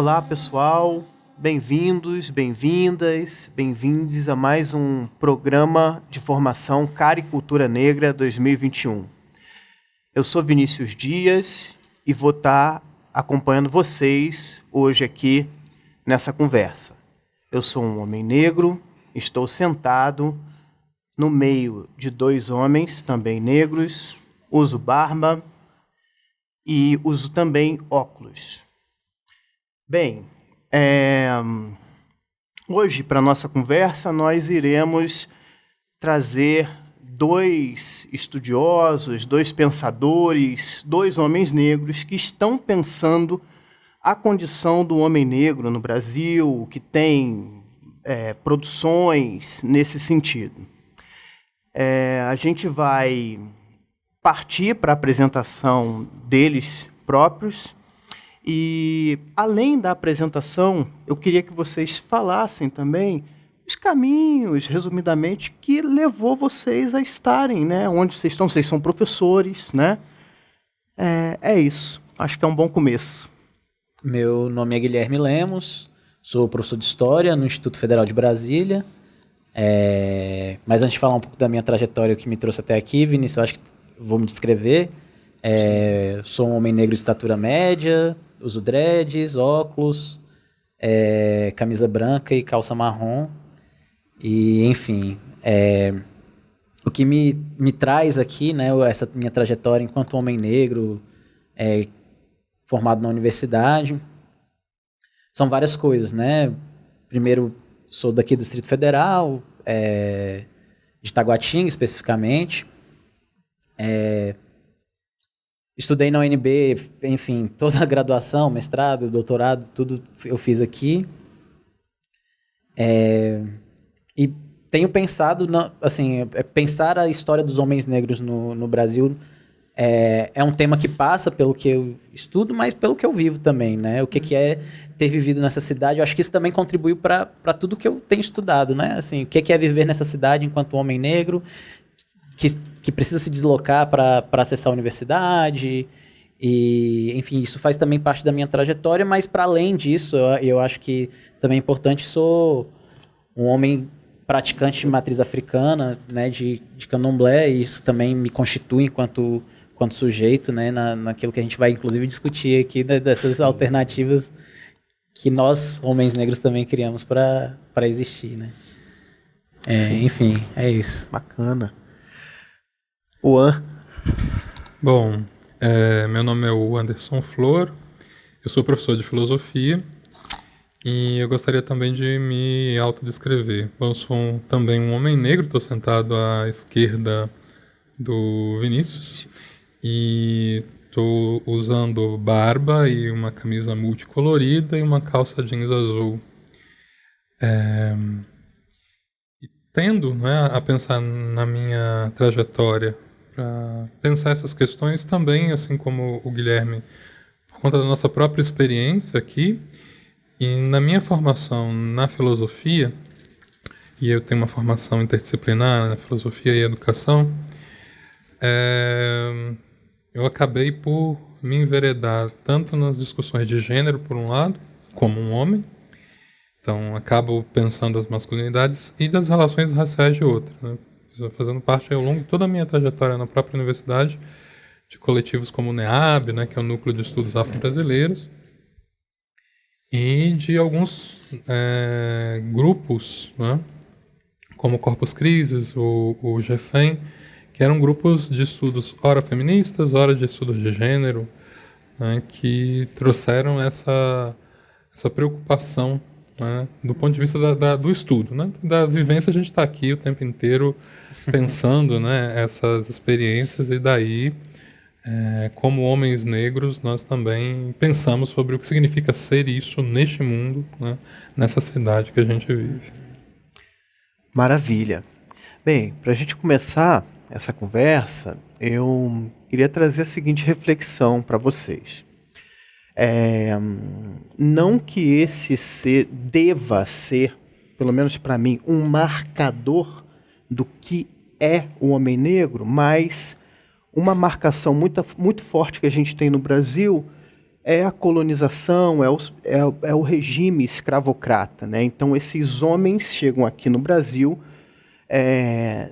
Olá, pessoal. Bem-vindos, bem-vindas, bem-vindes a mais um programa de formação Caricultura Negra 2021. Eu sou Vinícius Dias e vou estar acompanhando vocês hoje aqui nessa conversa. Eu sou um homem negro, estou sentado no meio de dois homens também negros, uso barba e uso também óculos. Bem, hoje, para a nossa conversa, nós iremos trazer dois estudiosos, dois pensadores, dois homens negros que estão pensando a condição do homem negro no Brasil, que tem produções nesse sentido. A gente vai partir para a apresentação deles próprios. E, além da apresentação, eu queria que vocês falassem também os caminhos, resumidamente, que levou vocês a estarem, né, onde vocês estão. Vocês são professores, né? É isso. Acho que é um bom começo. Meu nome é Guilherme Lemos, sou professor de História no Instituto Federal de Brasília. Mas antes de falar um pouco da minha trajetória, o que me trouxe até aqui, Vinícius, eu acho que vou me descrever. Sou um homem negro de estatura média, uso dreads, óculos, camisa branca e calça marrom. E, enfim, o que me traz aqui, né, essa minha trajetória enquanto homem negro, formado na universidade, são várias coisas, né? Primeiro, sou daqui do Distrito Federal, de Taguatinga especificamente. Estudei na UNB, enfim, toda a graduação, mestrado, doutorado, tudo eu fiz aqui. E tenho pensado, pensar a história dos homens negros no Brasil é um tema que passa pelo que eu estudo, mas pelo que eu vivo também, né? O que é ter vivido nessa cidade. Eu acho que isso também contribuiu para tudo que eu tenho estudado, né? Assim, o que é viver nessa cidade enquanto homem negro, que precisa se deslocar para acessar a universidade, e, enfim, isso faz também parte da minha trajetória, mas para além disso, eu acho que também é importante, sou um homem praticante de matriz africana, né, de candomblé, e isso também me constitui enquanto sujeito, né, naquilo que a gente vai, inclusive, discutir aqui, né, dessas alternativas que nós, homens negros, também criamos para existir, né. Enfim, é isso. Bacana. Juan. Bom, meu nome é o Anderson Flor, eu sou professor de filosofia e eu gostaria também de me autodescrever. Eu sou também um homem negro, estou sentado à esquerda do Vinícius e estou usando barba e uma camisa multicolorida e uma calça jeans azul. E tendo, né, a pensar na minha trajetória, para pensar essas questões também, assim como o Guilherme, por conta da nossa própria experiência aqui, e na minha formação na filosofia, e eu tenho uma formação interdisciplinar na filosofia e educação, eu acabei por me enveredar tanto nas discussões de gênero, por um lado, como um homem, então acabo pensando as masculinidades, e das relações raciais de outro, né? Fazendo parte ao longo de toda a minha trajetória na própria universidade, de coletivos como o NEAB, né, que é o Núcleo de Estudos Afro-Brasileiros, e de alguns grupos, né, como o Corpus Christi, o GEFEM, que eram grupos de estudos ora feministas, ora de estudos de gênero, né, que trouxeram essa preocupação, né, do ponto de vista do estudo, né? Da vivência, a gente está aqui o tempo inteiro pensando, né, essas experiências, e daí, como homens negros, nós também pensamos sobre o que significa ser isso neste mundo, né, nessa cidade que a gente vive. Maravilha. Bem, para a gente começar essa conversa, eu queria trazer a seguinte reflexão para vocês. Não que esse deva ser, pelo menos para mim, um marcador do que é o homem negro, mas uma marcação muito, muito forte que a gente tem no Brasil é a colonização, é o regime escravocrata, né? Então, esses homens chegam aqui no Brasil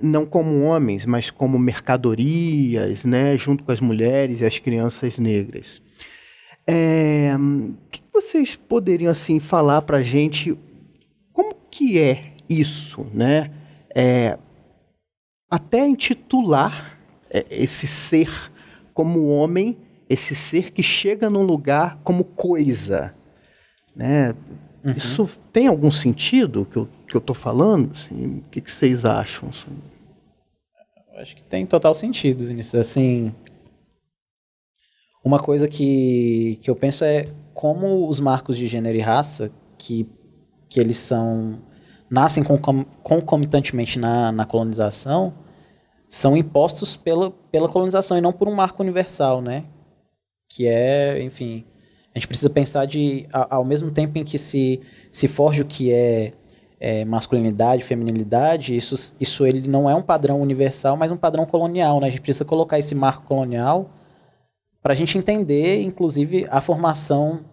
não como homens, mas como mercadorias, né? Junto com as mulheres e as crianças negras. O que vocês poderiam assim, falar para a gente como que é isso, né? Até intitular esse ser como homem, esse ser que chega num lugar como coisa, né? Uhum. Isso tem algum sentido que eu estou falando? Assim, o que vocês acham? Assim? Eu acho que tem total sentido, Vinícius. Assim, uma coisa que eu penso é como os marcos de gênero e raça, que eles nascem concomitantemente na colonização, são impostos pela colonização e não por um marco universal, né? Que enfim, a gente precisa pensar ao mesmo tempo em que se forja o que é masculinidade, feminilidade, isso ele não é um padrão universal, mas um padrão colonial, né? A gente precisa colocar esse marco colonial para a gente entender, inclusive, a formação,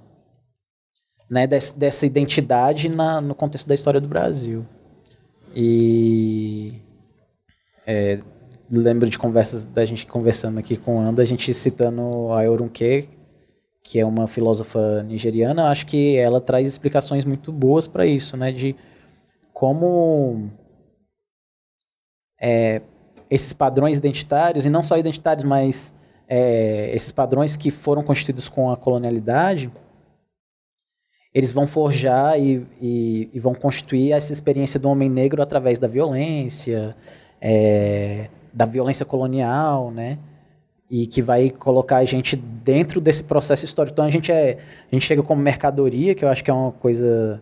né, dessa identidade no contexto da história do Brasil. E lembro de conversas da gente conversando aqui com Anda, a gente citando a Orunke, que é uma filósofa nigeriana. Acho que ela traz explicações muito boas para isso, né, de como esses padrões identitários, e não só identitários, mas esses padrões que foram constituídos com a colonialidade, eles vão forjar e vão constituir essa experiência do homem negro através da violência colonial, né? E que vai colocar a gente dentro desse processo histórico. Então a gente chega como mercadoria, que eu acho que é uma coisa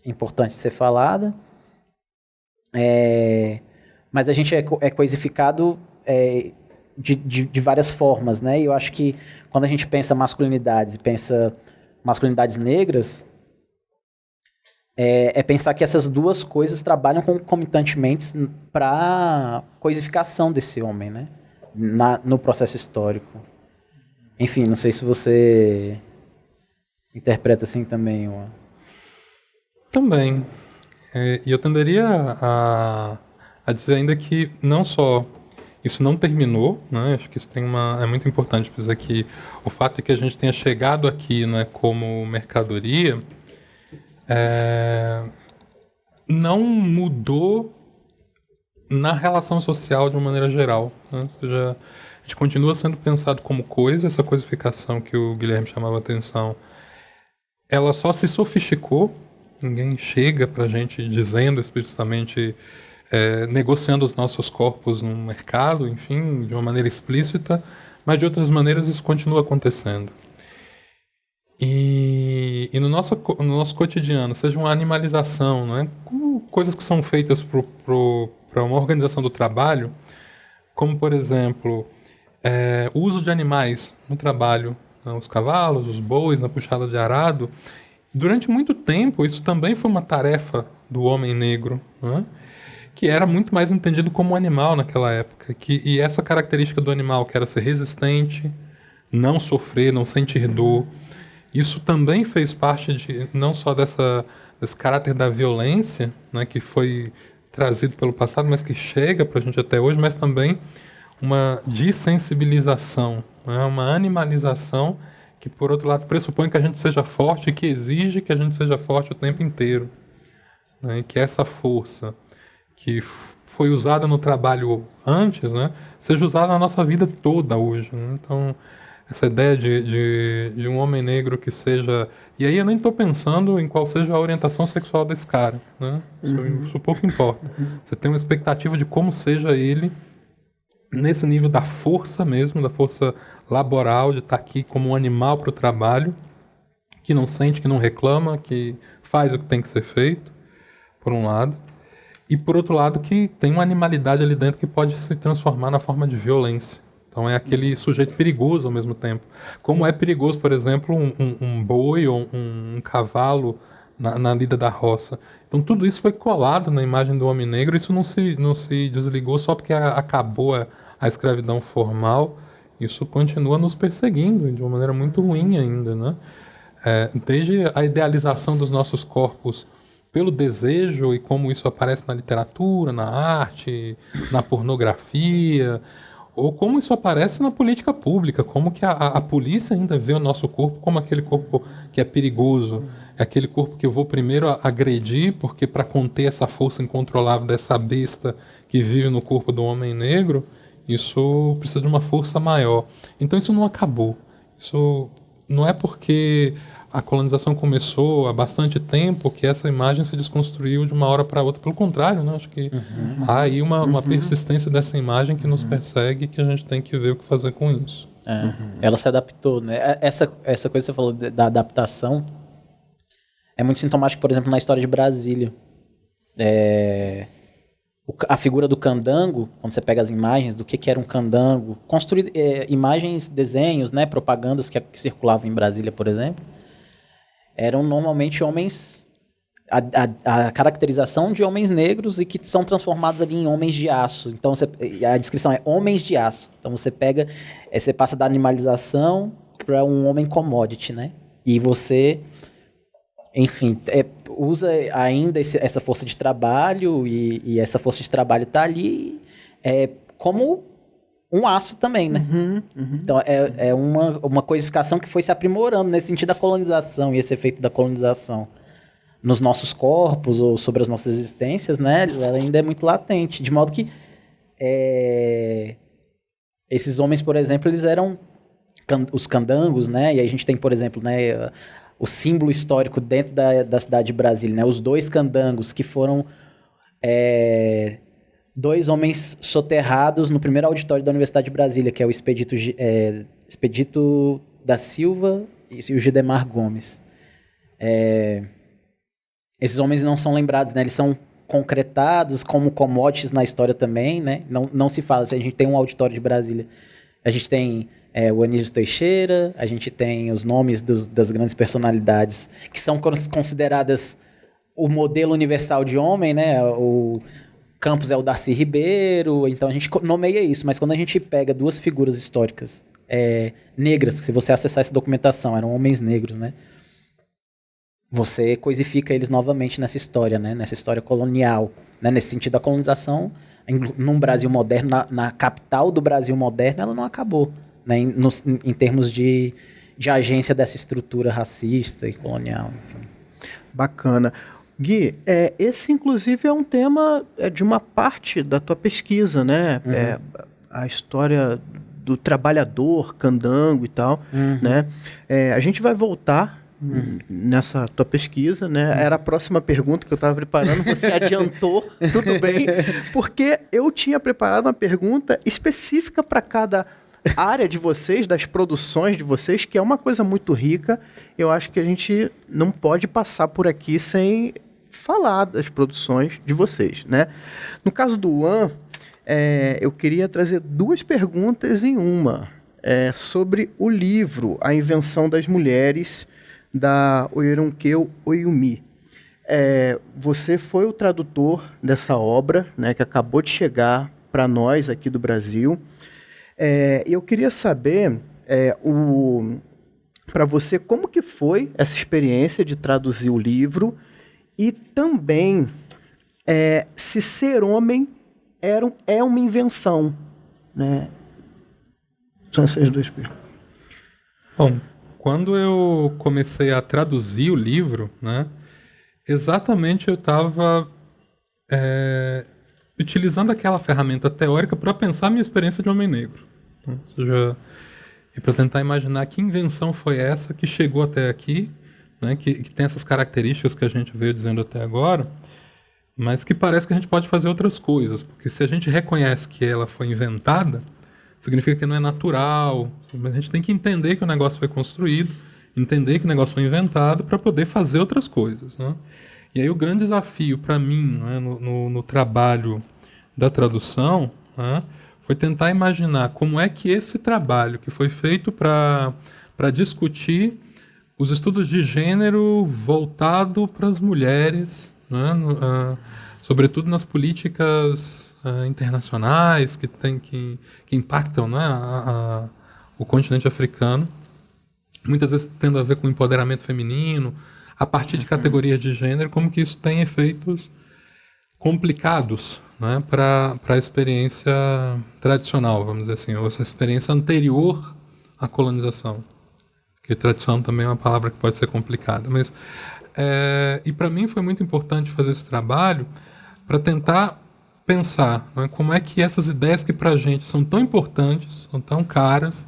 importante ser falada, mas a gente é coisificado de várias formas, né? E eu acho que quando a gente pensa masculinidades e pensa masculinidades negras, pensar que essas duas coisas trabalham concomitantemente para coisificação desse homem, né? No processo histórico. Enfim, não sei se você interpreta assim também. Também. E eu tenderia a dizer ainda que não só isso não terminou, né? Acho que isso é muito importante dizer que o fato de que a gente tenha chegado aqui, né, como mercadoria não mudou na relação social de uma maneira geral, né? Ou seja, a gente continua sendo pensado como coisa. Essa coisificação que o Guilherme chamava a atenção, ela só se sofisticou. Ninguém chega pra gente dizendo explicitamente, negociando os nossos corpos no mercado, enfim, de uma maneira explícita, mas de outras maneiras isso continua acontecendo. E no nosso cotidiano, seja uma animalização, né? Como coisas que são feitas para uma organização do trabalho, como, por exemplo, o uso de animais no trabalho, né? Os cavalos, os bois na puxada de arado. Durante muito tempo, isso também foi uma tarefa do homem negro, né? Que era muito mais entendido como um animal naquela época. E essa característica do animal, que era ser resistente, não sofrer, não sentir dor, isso também fez parte não só desse caráter da violência, né, que foi trazido pelo passado, mas que chega para a gente até hoje, mas também uma dessensibilização, né, uma animalização que, por outro lado, pressupõe que a gente seja forte e que exige que a gente seja forte o tempo inteiro. Né, e que essa força que foi usada no trabalho antes, né, seja usada na nossa vida toda hoje. Né? Então, essa ideia de um homem negro que seja... E aí eu nem estou pensando em qual seja a orientação sexual desse cara, né? Isso pouco importa. Você tem uma expectativa de como seja ele nesse nível da força mesmo, da força laboral, de estar aqui como um animal para o trabalho, que não sente, que não reclama, que faz o que tem que ser feito, por um lado. E por outro lado, que tem uma animalidade ali dentro que pode se transformar na forma de violência. Então é aquele sujeito perigoso ao mesmo tempo. Como é perigoso, por exemplo, um boi ou um cavalo na lida da roça. Então tudo isso foi colado na imagem do homem negro. Isso não se desligou só porque acabou a escravidão formal isso continua nos perseguindo de uma maneira muito ruim ainda, né? Desde a idealização dos nossos corpos pelo desejo e como isso aparece na literatura, na arte, na pornografia, ou como isso aparece na política pública, como que a polícia ainda vê o nosso corpo como aquele corpo que é perigoso, é aquele corpo que eu vou primeiro agredir, porque para conter essa força incontrolável dessa besta que vive no corpo do homem negro, isso precisa de uma força maior. Então isso não acabou. Isso não é porque a colonização começou há bastante tempo que essa imagem se desconstruiu de uma hora para outra. Pelo contrário, né? Acho que há aí uma persistência dessa imagem que nos persegue, que a gente tem que ver o que fazer com isso. Ela se adaptou, né? Essa coisa que você falou da adaptação é muito sintomático, por exemplo, na história de Brasília. A figura do candango, quando você pega as imagens do que era um candango, construir imagens, desenhos, né, propagandas que circulavam em Brasília, por exemplo, eram normalmente homens, a caracterização de homens negros e que são transformados ali em homens de aço. Então a descrição é homens de aço. Então você pega, você passa da animalização para um homem commodity, né? E você, enfim, usa ainda essa força de trabalho e essa força de trabalho está ali como um aço também, né? Então é uma coisificação que foi se aprimorando nesse sentido da colonização e esse efeito da colonização nos nossos corpos ou sobre as nossas existências, né? Ela ainda é muito latente, de modo que esses homens, por exemplo, eles eram os candangos, né? E aí a gente tem, por exemplo, né, o símbolo histórico dentro da cidade de Brasília, né? Os dois candangos que foram dois homens soterrados no primeiro auditório da Universidade de Brasília, que é o Expedito da Silva e o Gidemar Gomes. Esses homens não são lembrados, né? Eles são concretados como commodities na história também, né? Não se fala, se a gente tem um auditório de Brasília, a gente tem o Anísio Teixeira, a gente tem os nomes das grandes personalidades que são consideradas o modelo universal de homem, né? O Campos é o Darcy Ribeiro, então a gente nomeia isso, mas quando a gente pega duas figuras históricas negras, se você acessar essa documentação, eram homens negros, né? Você coisifica eles novamente nessa história, né? Nessa história colonial, né? Nesse sentido, a colonização num Brasil moderno, na capital do Brasil moderno, ela não acabou, né? Em termos de agência dessa estrutura racista e colonial, enfim. Bacana. Gui, esse inclusive é um tema de uma parte da tua pesquisa, né? A história do trabalhador, candango e tal, né? A gente vai voltar nessa tua pesquisa, né? Era a próxima pergunta que eu estava preparando, você adiantou, tudo bem, porque eu tinha preparado uma pergunta específica para cada área de vocês, das produções de vocês, que é uma coisa muito rica. Eu acho que a gente não pode passar por aqui sem falar das produções de vocês, né? No caso do One, eu queria trazer duas perguntas em uma, sobre o livro A Invenção das Mulheres, da Oyeronke Oyumi. Você foi o tradutor dessa obra, né, que acabou de chegar para nós aqui do Brasil. Eu queria saber, para você, como que foi essa experiência de traduzir o livro e também se ser homem é uma invenção, né? São essas duas perguntas. Bom, quando eu comecei a traduzir o livro, né, exatamente eu estava utilizando aquela ferramenta teórica para pensar a minha experiência de homem negro. Né? Ou seja, e para tentar imaginar que invenção foi essa que chegou até aqui, né, que tem essas características que a gente veio dizendo até agora, mas que parece que a gente pode fazer outras coisas, porque se a gente reconhece que ela foi inventada, significa que não é natural, mas a gente tem que entender que o negócio foi construído, entender que o negócio foi inventado para poder fazer outras coisas, né? E aí o grande desafio para mim, né, no trabalho da tradução, né, foi tentar imaginar como é que esse trabalho que foi feito para discutir os estudos de gênero voltado para as mulheres, né, sobretudo nas políticas internacionais que impactam, né, o continente africano, muitas vezes tendo a ver com o empoderamento feminino, a partir de categorias de gênero, como que isso tem efeitos complicados, né, para a experiência tradicional, vamos dizer assim, ou essa experiência anterior à colonização. Porque tradição também é uma palavra que pode ser complicada. Mas, e para mim foi muito importante fazer esse trabalho para tentar pensar, né, como é que essas ideias que para a gente são tão importantes, são tão caras,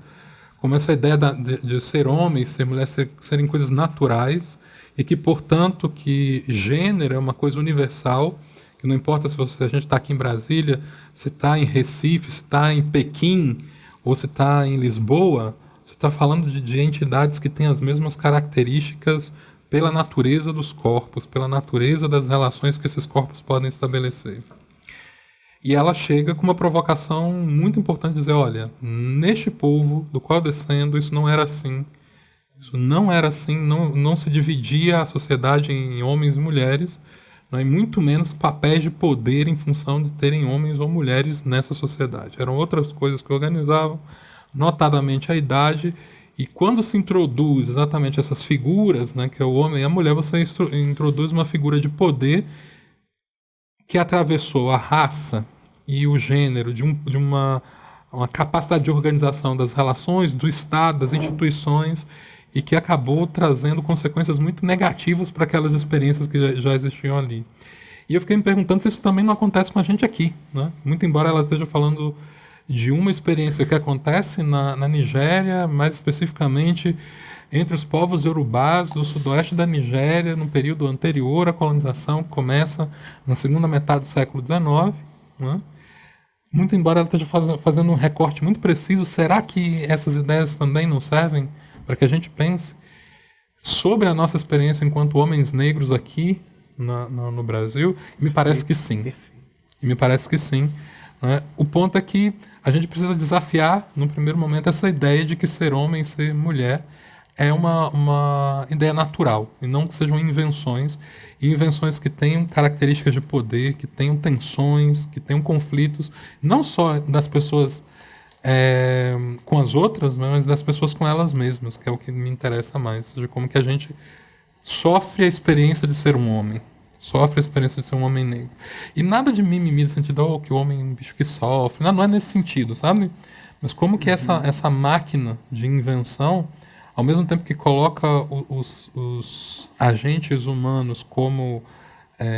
como essa ideia de ser homem, ser mulher, serem coisas naturais, e que, portanto, que gênero é uma coisa universal, que não importa se a gente está aqui em Brasília, se está em Recife, se está em Pequim, ou se está em Lisboa, você está falando de entidades que têm as mesmas características pela natureza dos corpos, pela natureza das relações que esses corpos podem estabelecer. E ela chega com uma provocação muito importante, de dizer, olha, neste povo do qual eu descendo, isso não era assim. Isso não era assim, não se dividia a sociedade em homens e mulheres, né, e muito menos papéis de poder em função de terem homens ou mulheres nessa sociedade. Eram outras coisas que organizavam, notadamente a idade, e quando se introduz exatamente essas figuras, né, que é o homem e a mulher, você introduz uma figura de poder que atravessou a raça e o gênero de uma capacidade de organização das relações, do Estado, das instituições, e que acabou trazendo consequências muito negativas para aquelas experiências que já existiam ali. E eu fiquei me perguntando se isso também não acontece com a gente aqui, né? Muito embora ela esteja falando de uma experiência que acontece na Nigéria, mais especificamente entre os povos iorubás do sudoeste da Nigéria, no período anterior à colonização, que começa na segunda metade do século XIX, né? Muito embora ela esteja fazendo um recorte muito preciso, será que essas ideias também não servem para que a gente pense sobre a nossa experiência enquanto homens negros aqui no Brasil? Me parece que sim. E me parece que sim. Né? O ponto é que a gente precisa desafiar, no primeiro momento, essa ideia de que ser homem, ser mulher, é uma ideia natural, e não que sejam invenções, e invenções que tenham características de poder, que tenham tensões, que tenham conflitos, não só das pessoas com as outras, mas das pessoas com elas mesmas, que é o que me interessa mais, de como que a gente sofre a experiência de ser um homem, sofre a experiência de ser um homem negro. E nada de mimimi no sentido, que o homem é um bicho que sofre, não é nesse sentido, sabe? Mas como que essa máquina de invenção, ao mesmo tempo que coloca os agentes humanos como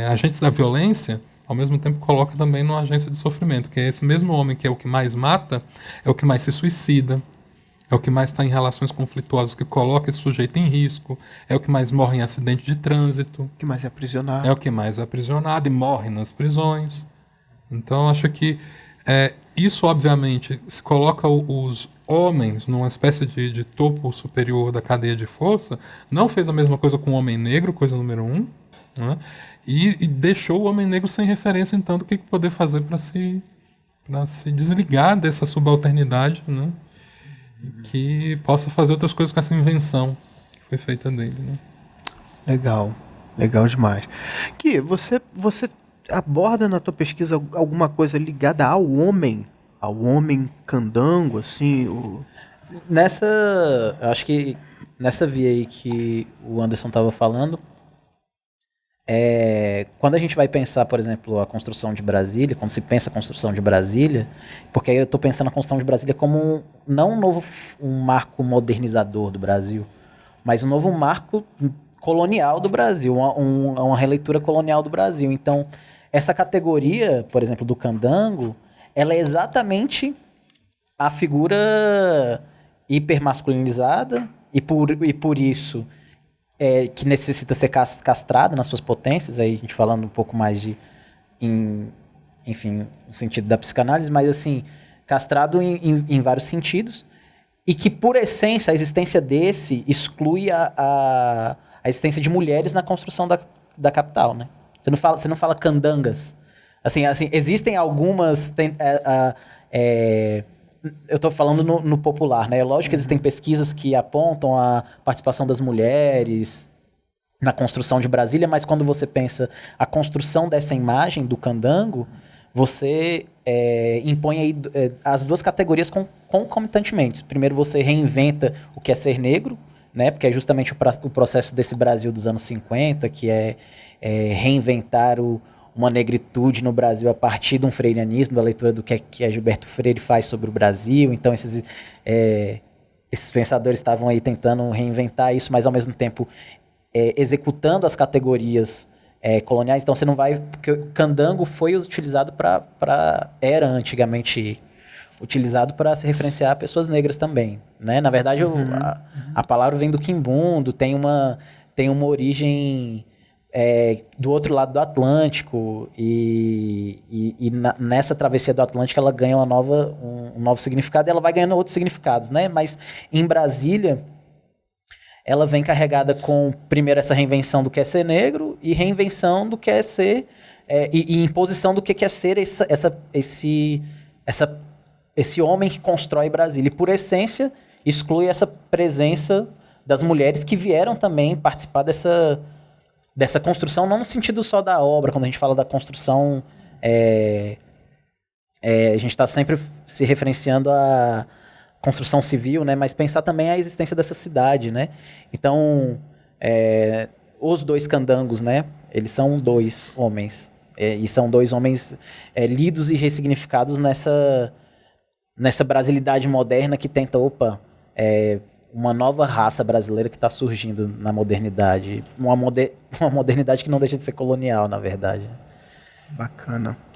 agentes da violência, ao mesmo tempo coloca também numa agência de sofrimento, que é esse mesmo homem que é o que mais mata, é o que mais se suicida, é o que mais está em relações conflituosas, que coloca esse sujeito em risco, é o que mais morre em acidente de trânsito. O que mais é aprisionado. É o que mais é aprisionado e morre nas prisões. Então, acho que isso, obviamente, se coloca os homens numa espécie de topo superior da cadeia de força, não fez a mesma coisa com o homem negro, coisa número 1, né? E deixou o homem negro sem referência, então, do que poder fazer para se desligar dessa subalternidade, né? E que possa fazer outras coisas com essa invenção que foi feita dele, né? Legal demais. Que você aborda na tua pesquisa alguma coisa ligada ao homem candango, assim? Acho que nessa via aí que o Anderson estava falando, quando a gente vai pensar, por exemplo, a construção de Brasília, quando se pensa a construção de Brasília, porque aí eu estou pensando a construção de Brasília como não um marco modernizador do Brasil, mas um novo marco colonial do Brasil, uma releitura colonial do Brasil. Então, essa categoria, por exemplo, do candango, ela é exatamente a figura hipermasculinizada e por isso que necessita ser castrada nas suas potências, aí a gente falando um pouco mais enfim, no sentido da psicanálise, mas assim, castrado em vários sentidos, e que por essência a existência desse exclui a existência de mulheres na construção da capital, né? Você não fala candangas. Assim, existem algumas... eu estou falando no popular, né? É lógico que existem pesquisas que apontam a participação das mulheres na construção de Brasília, mas quando você pensa a construção dessa imagem do candango, você impõe aí as duas categorias concomitantemente. Primeiro você reinventa o que é ser negro, né? Porque é justamente o processo desse Brasil dos anos 50, que é reinventar uma negritude no Brasil a partir de um freirianismo, da leitura do que a Gilberto Freire faz sobre o Brasil. Então esses pensadores estavam aí tentando reinventar isso, mas ao mesmo tempo executando as categorias coloniais. Então você não vai... Porque o candango foi utilizado era antigamente utilizado para se referenciar a pessoas negras também, né? Na verdade, a palavra vem do quimbundo, tem uma origem do outro lado do Atlântico, nessa travessia do Atlântico ela ganha um novo significado, e ela vai ganhando outros significados, né? Mas em Brasília ela vem carregada com, primeiro, essa reinvenção do que é ser negro e reinvenção do que é ser... e imposição do que é ser esse homem que constrói Brasília. E, por essência, exclui essa presença das mulheres que vieram também participar dessa construção, não no sentido só da obra. Quando a gente fala da construção, a gente está sempre se referenciando à construção civil, né? Mas pensar também a existência dessa cidade, né? Então, os dois candangos, né? Eles são dois homens. E são dois homens lidos e ressignificados nessa brasilidade moderna que tenta, uma nova raça brasileira que está surgindo na modernidade. Uma modernidade que não deixa de ser colonial, na verdade.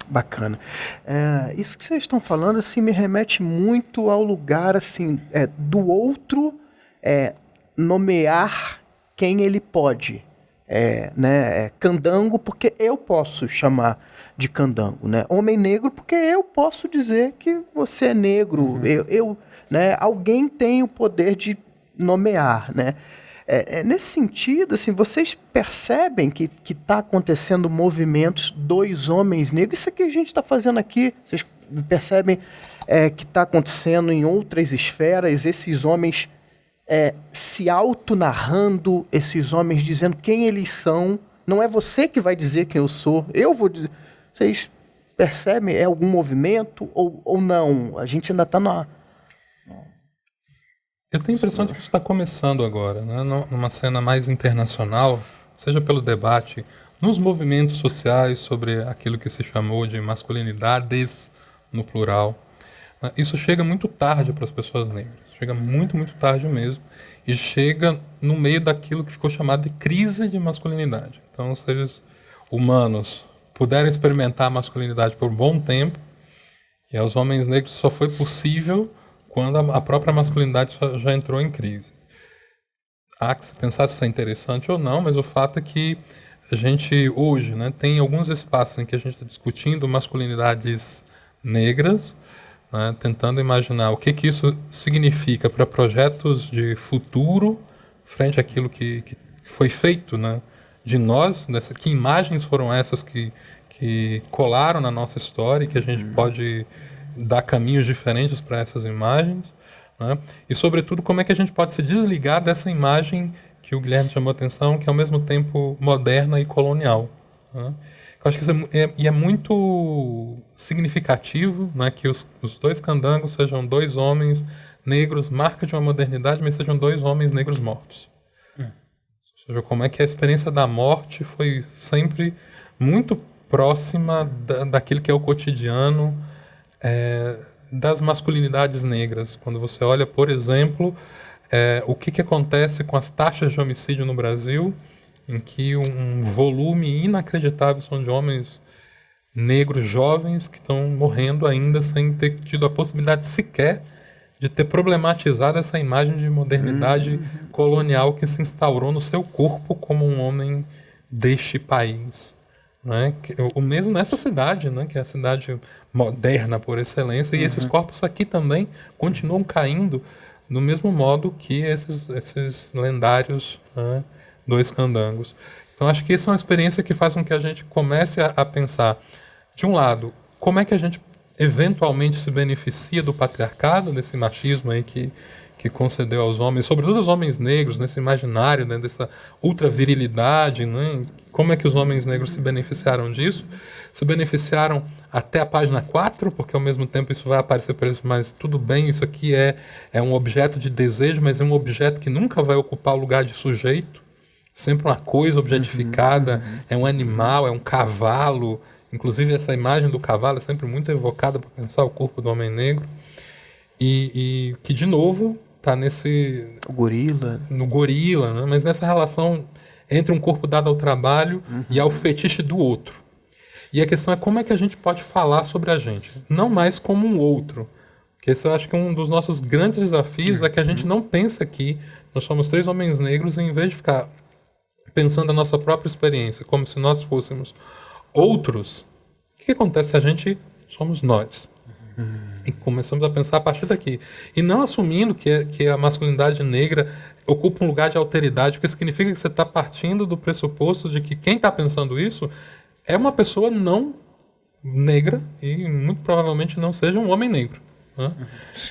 Bacana. Isso que vocês estão falando assim, me remete muito ao lugar assim, do outro nomear quem ele pode. Candango, porque eu posso chamar de candango, né? Homem negro, porque eu posso dizer que você é negro. Né? Alguém tem o poder de nomear, né? Nesse sentido, assim, vocês percebem que está acontecendo movimentos dois homens negros? Isso que a gente está fazendo aqui, vocês percebem que está acontecendo em outras esferas, esses homens se auto-narrando, esses homens dizendo quem eles são. Não é você que vai dizer quem eu sou, eu vou dizer. Vocês percebem? Algum movimento ou não? A gente ainda está na... Eu tenho a impressão de que isso está começando agora, né? Numa cena mais internacional, seja pelo debate, nos movimentos sociais sobre aquilo que se chamou de masculinidades no plural. Isso chega muito tarde para as pessoas negras, chega muito, muito tarde mesmo, e chega no meio daquilo que ficou chamado de crise de masculinidade. Então, os seres humanos puderam experimentar a masculinidade por um bom tempo, e aos homens negros só foi possível quando a própria masculinidade já entrou em crise. Há que se pensar se isso é interessante ou não, mas o fato é que a gente hoje, né, tem alguns espaços em que a gente está discutindo masculinidades negras, né, tentando imaginar o que isso significa para projetos de futuro frente àquilo que foi feito, né, de nós, que imagens foram essas que colaram na nossa história e que a gente pode dar caminhos diferentes para essas imagens, né? E, sobretudo, como é que a gente pode se desligar dessa imagem que o Guilherme chamou a atenção, que é ao mesmo tempo moderna e colonial, né? Eu acho que isso é muito significativo, né, que os dois candangos sejam dois homens negros, marca de uma modernidade, mas sejam dois homens negros mortos. Ou seja, como é que a experiência da morte foi sempre muito próxima daquilo que é o cotidiano das masculinidades negras. Quando você olha, por exemplo, o que acontece com as taxas de homicídio no Brasil, em que um volume inacreditável são de homens negros jovens que estão morrendo ainda sem ter tido a possibilidade sequer de ter problematizado essa imagem de modernidade colonial que se instaurou no seu corpo como um homem deste país. Né? O mesmo nessa cidade, né? Que é a cidade moderna por excelência, e esses corpos aqui também continuam caindo do mesmo modo que esses lendários, né, dois candangos. Então acho que essa é uma experiência que faz com que a gente comece a pensar, de um lado, como é que a gente eventualmente se beneficia do patriarcado, desse machismo aí que que concedeu aos homens, sobretudo aos homens negros, nesse imaginário, né, dessa ultravirilidade, né? Como é que os homens negros se beneficiaram disso? Se beneficiaram até a página 4, porque ao mesmo tempo isso vai aparecer para eles, mas tudo bem, isso aqui é um objeto de desejo, mas é um objeto que nunca vai ocupar o lugar de sujeito, sempre uma coisa objetificada, é um animal, é um cavalo, inclusive essa imagem do cavalo é sempre muito evocada para pensar o corpo do homem negro, e que de novo está O gorila. no gorila, né? Mas nessa relação entre um corpo dado ao trabalho e ao fetiche do outro. E a questão é como é que a gente pode falar sobre a gente, não mais como um outro. Porque esse eu acho que é um dos nossos grandes desafios, é que a gente não pensa que nós somos 3 homens negros e em vez de ficar pensando a nossa própria experiência, como se nós fôssemos outros, o que acontece se a gente somos nós? E começamos a pensar a partir daqui. E não assumindo que a masculinidade negra ocupa um lugar de alteridade, porque significa que você está partindo do pressuposto de que quem está pensando isso é uma pessoa não negra e muito provavelmente não seja um homem negro. Né?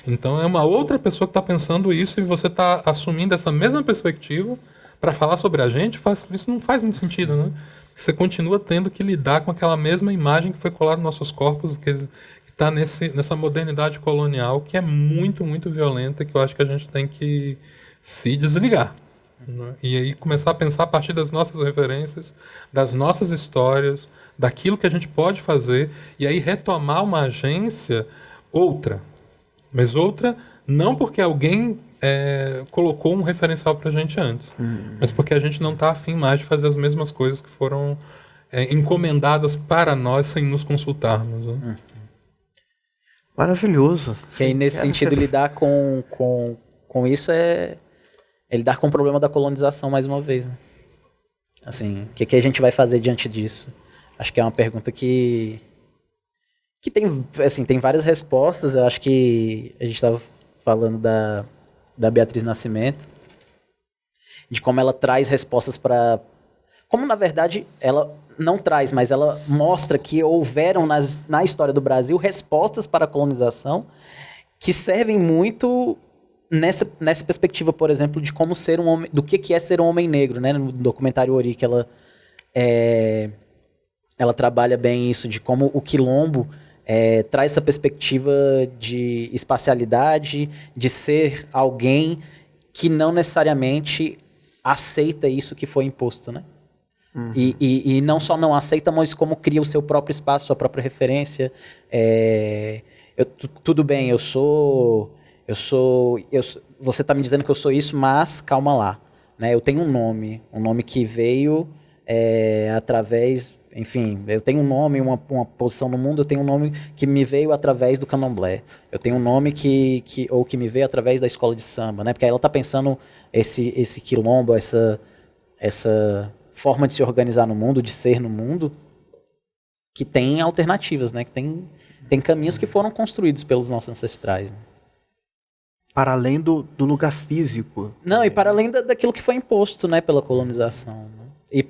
Então é uma outra pessoa que está pensando isso e você está assumindo essa mesma perspectiva para falar sobre a gente. Isso não faz muito sentido, né? Porque você continua tendo que lidar com aquela mesma imagem que foi colada nos nossos corpos, que está nessa modernidade colonial que é muito, muito violenta, que eu acho que a gente tem que se desligar. Né? E aí começar a pensar a partir das nossas referências, das nossas histórias, daquilo que a gente pode fazer, e aí retomar uma agência outra. Mas outra não porque alguém colocou um referencial para a gente antes, mas porque a gente não está afim mais de fazer as mesmas coisas que foram encomendadas para nós sem nos consultarmos. Né? Maravilhoso. Que aí, nesse sentido, lidar com isso é lidar com o problema da colonização mais uma vez. Né? Assim, o que a gente vai fazer diante disso? Acho que é uma pergunta que tem várias respostas. Eu acho que a gente estava falando da Beatriz Nascimento, de como ela traz respostas para... Como, na verdade, ela não traz, mas ela mostra que houveram na história do Brasil respostas para a colonização que servem muito nessa perspectiva, por exemplo, de como ser um homem, do que é ser um homem negro, né? No documentário Ori, que ela trabalha bem isso, de como o quilombo traz essa perspectiva de espacialidade, de ser alguém que não necessariamente aceita isso que foi imposto, né? E não só não aceita, mas como cria o seu próprio espaço, sua própria referência. Tudo bem, você está me dizendo que eu sou isso, mas calma lá, né? Eu tenho um nome que veio através, enfim, eu tenho um nome, uma posição no mundo, eu tenho um nome que me veio através do candomblé, eu tenho um nome que me veio através da escola de samba, né? Porque aí ela está pensando esse quilombo, essa forma de se organizar no mundo, de ser no mundo, que tem alternativas, né? Que tem caminhos que foram construídos pelos nossos ancestrais. Né? Para além do lugar físico. Não, e para além daquilo que foi imposto, né, pela colonização. Né? E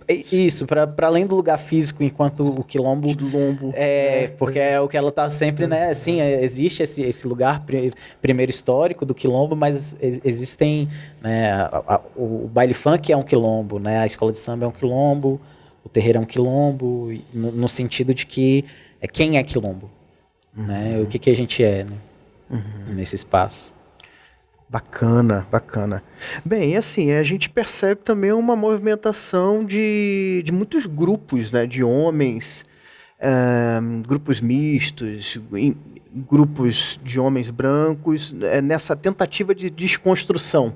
isso, para além do lugar físico, enquanto o quilombo... Porque é o que ela está sempre, né? Assim, existe esse lugar primeiro histórico do quilombo, mas existem... Né, o baile funk é um quilombo, né? A escola de samba é um quilombo, o terreiro é um quilombo, no sentido de que quem é quilombo? Né? O que a gente é, né? Nesse espaço. Bacana. Bem, assim, a gente percebe também uma movimentação de muitos grupos, né, de homens, grupos mistos, grupos de homens brancos, nessa tentativa de desconstrução,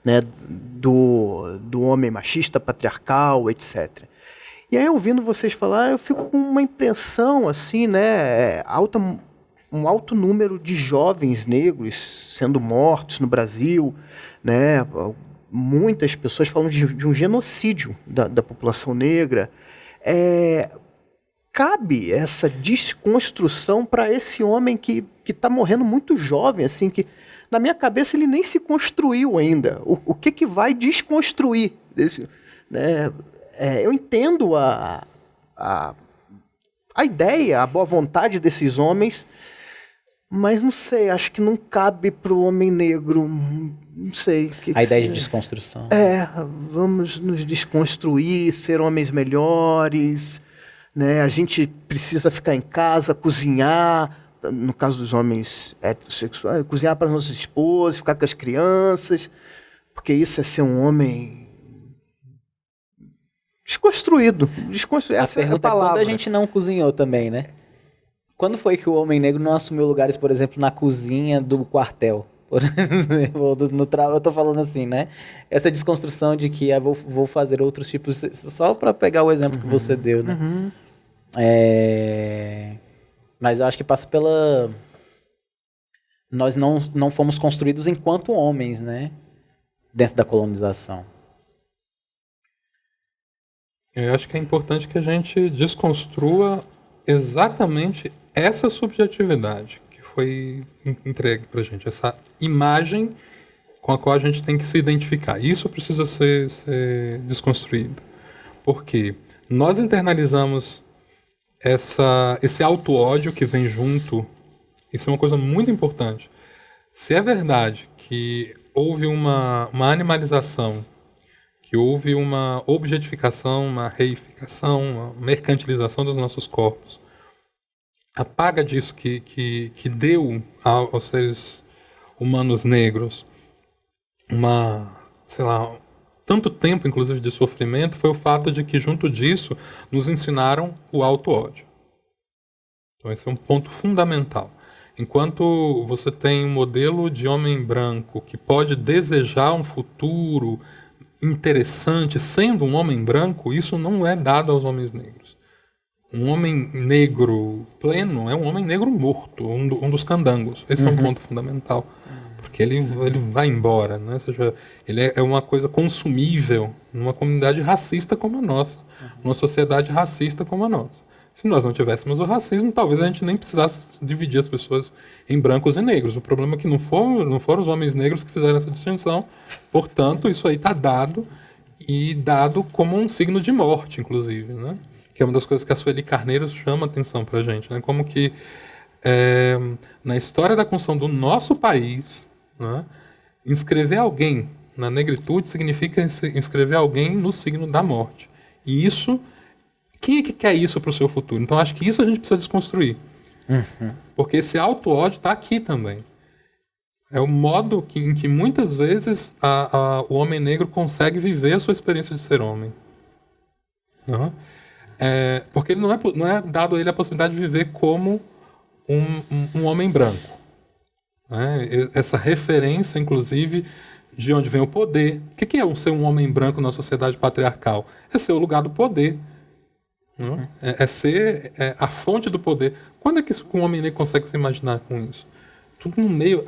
né, do homem machista, patriarcal, etc. E aí, ouvindo vocês falar, eu fico com uma impressão, assim, né, um alto número de jovens negros sendo mortos no Brasil, né? Muitas pessoas falam de um genocídio da população negra. Cabe essa desconstrução para esse homem que está morrendo muito jovem, assim, que na minha cabeça ele nem se construiu ainda. O que vai desconstruir? Né? Eu entendo a ideia, a boa vontade desses homens, Mas não sei, acho que não cabe para o homem negro. Não sei. A ideia de desconstrução. Vamos nos desconstruir, ser homens melhores, né? A gente precisa ficar em casa, cozinhar, no caso dos homens heterossexuais, cozinhar para as nossas esposas, ficar com as crianças, porque isso é ser um homem desconstruído. Essa é a palavra. Quando a gente não cozinhou também, né? Quando foi que o homem negro não assumiu lugares, por exemplo, na cozinha do quartel? Por exemplo, eu tô falando assim, né? Essa desconstrução de que vou fazer outros tipos... Só para pegar o exemplo que você deu, né? Mas eu acho que passa pela... Nós não fomos construídos enquanto homens, né? Dentro da colonização. Eu acho que é importante que a gente desconstrua exatamente essa subjetividade que foi entregue pra gente, essa imagem com a qual a gente tem que se identificar. Isso precisa ser desconstruído. Porque nós internalizamos esse auto-ódio que vem junto. Isso é uma coisa muito importante. Se é verdade que houve uma animalização, que houve uma objetificação, uma reificação, uma mercantilização dos nossos corpos, a paga disso que deu aos seres humanos negros tanto tempo, inclusive, de sofrimento, foi o fato de que, junto disso, nos ensinaram o auto-ódio. Então, esse é um ponto fundamental. Enquanto você tem um modelo de homem branco que pode desejar um futuro interessante sendo um homem branco, isso não é dado aos homens negros. Um homem negro pleno é um homem negro morto, um dos candangos. Esse é um ponto fundamental. Porque ele vai embora, né? Ou seja, ele é uma coisa consumível numa comunidade racista como a nossa, numa sociedade racista como a nossa. Se nós não tivéssemos o racismo, talvez a gente nem precisasse dividir as pessoas em brancos e negros. O problema é que não foram os homens negros que fizeram essa distinção, portanto, isso aí está dado, e dado como um signo de morte, inclusive, né? Que é uma das coisas que a Sueli Carneiro chama a atenção para a gente, né? Como que na história da construção do nosso país, né, inscrever alguém na negritude significa inscrever alguém no signo da morte. E isso, quem é que quer isso para o seu futuro? Então acho que isso a gente precisa desconstruir. Porque esse auto-ódio está aqui também. É o modo em que muitas vezes o homem negro consegue viver a sua experiência de ser homem. Uhum. Porque ele não é dado a ele a possibilidade de viver como um homem branco. Né? Essa referência, inclusive, de onde vem o poder. O que é ser um homem branco na sociedade patriarcal? É ser o lugar do poder. Né? É ser a fonte do poder. Quando é que um homem negro consegue se imaginar com isso? Tudo no meio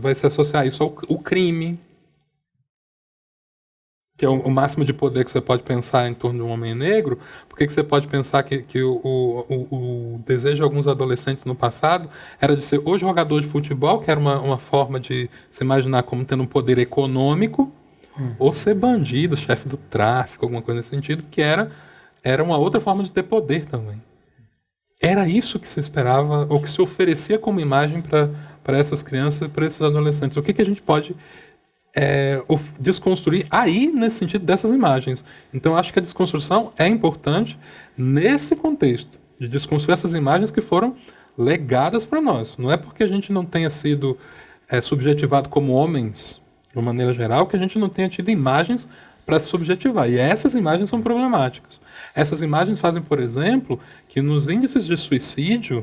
vai se associar isso ao crime, que é o máximo de poder que você pode pensar em torno de um homem negro. Por que você pode pensar que o desejo de alguns adolescentes no passado era de ser ou jogador de futebol, que era uma forma de se imaginar como tendo um poder econômico, ou ser bandido, chefe do tráfico, alguma coisa nesse sentido, que era uma outra forma de ter poder também. Era isso que se esperava, ou que se oferecia como imagem para essas crianças, para esses adolescentes. O que a gente pode desconstruir aí nesse sentido dessas imagens? Então eu acho que a desconstrução é importante nesse contexto, de desconstruir essas imagens que foram legadas para nós. Não é porque a gente não tenha sido subjetivado como homens, de uma maneira geral, que a gente não tenha tido imagens para se subjetivar. E essas imagens são problemáticas. Essas imagens fazem, por exemplo, que nos índices de suicídio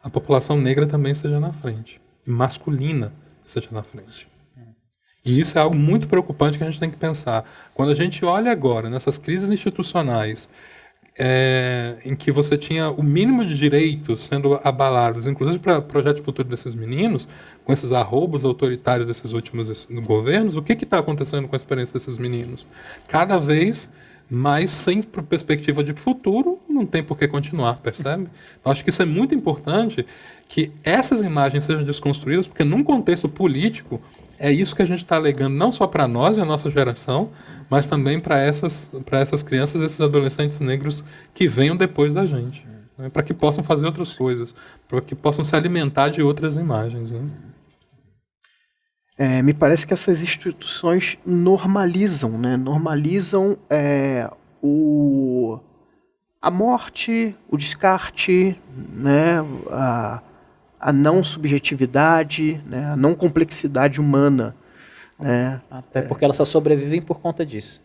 a população negra também esteja na frente, masculina esteja na frente. E isso é algo muito preocupante que a gente tem que pensar. Quando a gente olha agora nessas crises institucionais, em que você tinha o mínimo de direitos sendo abalados, inclusive para o projeto de futuro desses meninos, com esses arroubos autoritários desses últimos governos, o que está acontecendo com a experiência desses meninos? Cada vez mais sem perspectiva de futuro, não tem por que continuar, percebe? Eu acho que isso é muito importante, que essas imagens sejam desconstruídas, porque num contexto político, é isso que a gente está alegando não só para nós e a nossa geração, mas também para essas crianças, esses adolescentes negros que venham depois da gente. né, para que possam fazer outras coisas, para que possam se alimentar de outras imagens. Né? Me parece que essas instituições normalizam, né? Normalizam a morte, o descarte, né? A não subjetividade, né? A não complexidade humana. Né? Até porque elas só sobrevivem por conta disso.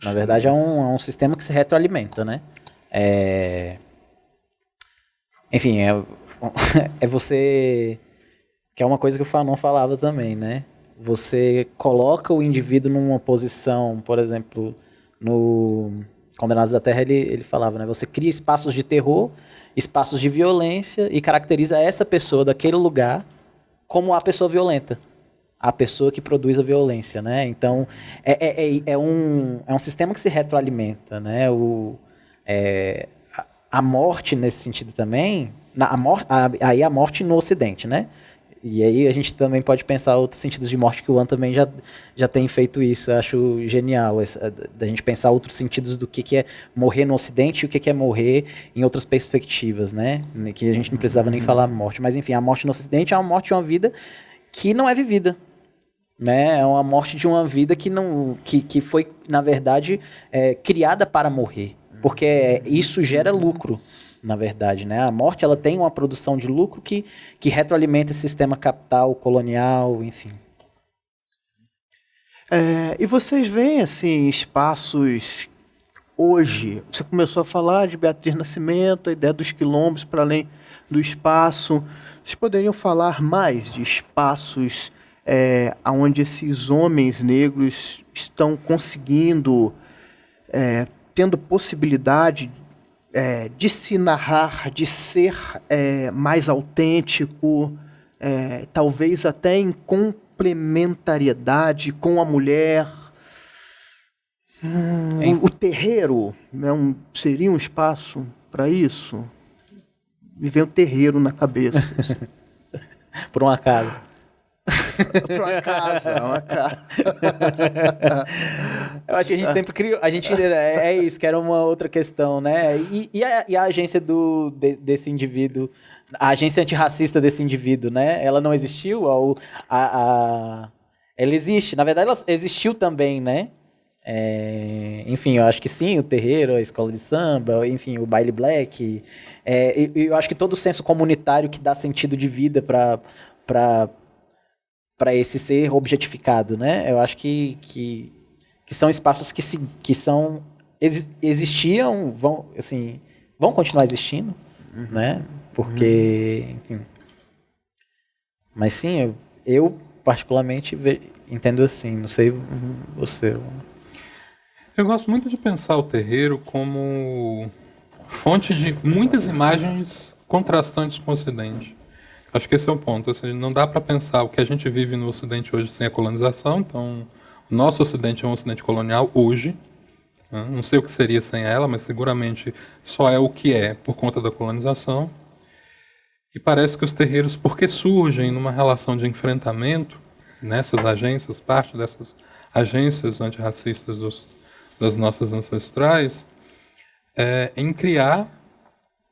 Na verdade, é um sistema que se retroalimenta, né? Enfim, é você... Que é uma coisa que o Fanon falava também, né? Você coloca o indivíduo numa posição, por exemplo, no Condenados da Terra, ele falava, né? Você cria espaços de terror, espaços de violência e caracteriza essa pessoa daquele lugar como a pessoa violenta. A pessoa que produz a violência, né? Então, é um sistema que se retroalimenta, né? A morte, nesse sentido também, aí a morte no Ocidente, né? E aí a gente também pode pensar outros sentidos de morte, que o An também já tem feito isso. Eu acho genial da gente pensar outros sentidos do que é morrer no Ocidente e o que é morrer em outras perspectivas, né? Que a gente não precisava nem falar morte. Mas enfim, a morte no Ocidente é uma morte de uma vida que não é vivida. Né? É uma morte de uma vida que foi, na verdade, criada para morrer. Porque isso gera lucro. Na verdade, né? A morte, ela tem uma produção de lucro que retroalimenta esse sistema capital, colonial, enfim. E vocês veem, assim, espaços hoje, você começou a falar de Beatriz Nascimento, a ideia dos quilombos para além do espaço. Vocês poderiam falar mais de espaços onde esses homens negros estão conseguindo, tendo possibilidade de se narrar, de ser mais autêntico, talvez até em complementariedade com a mulher. O terreiro, né, seria um espaço para isso? Me vem o terreiro na cabeça. Por um acaso. Por uma casa. Eu acho que a gente sempre criou. É isso, que era uma outra questão, né? E a agência desse indivíduo, a agência antirracista desse indivíduo, né? Ela não existiu? Ela existe. Na verdade, ela existiu também, né? Enfim, eu acho que sim, o terreiro, a escola de samba, enfim, o baile black. Eu acho que todo o senso comunitário que dá sentido de vida para esse ser objetificado, né? Eu acho que são espaços que existiam, vão continuar existindo, né? Porque, enfim. Mas sim, eu particularmente entendo assim, não sei você. Eu gosto muito de pensar o terreiro como fonte de muitas imagens contrastantes com o Ocidente. Acho que esse é o ponto. Assim, não dá para pensar o que a gente vive no Ocidente hoje sem a colonização. Então, o nosso Ocidente é um Ocidente colonial hoje. Né? Não sei o que seria sem ela, mas seguramente só é o que é por conta da colonização. E parece que os terreiros, porque surgem numa relação de enfrentamento nessas agências, parte dessas agências antirracistas das nossas ancestrais, em criar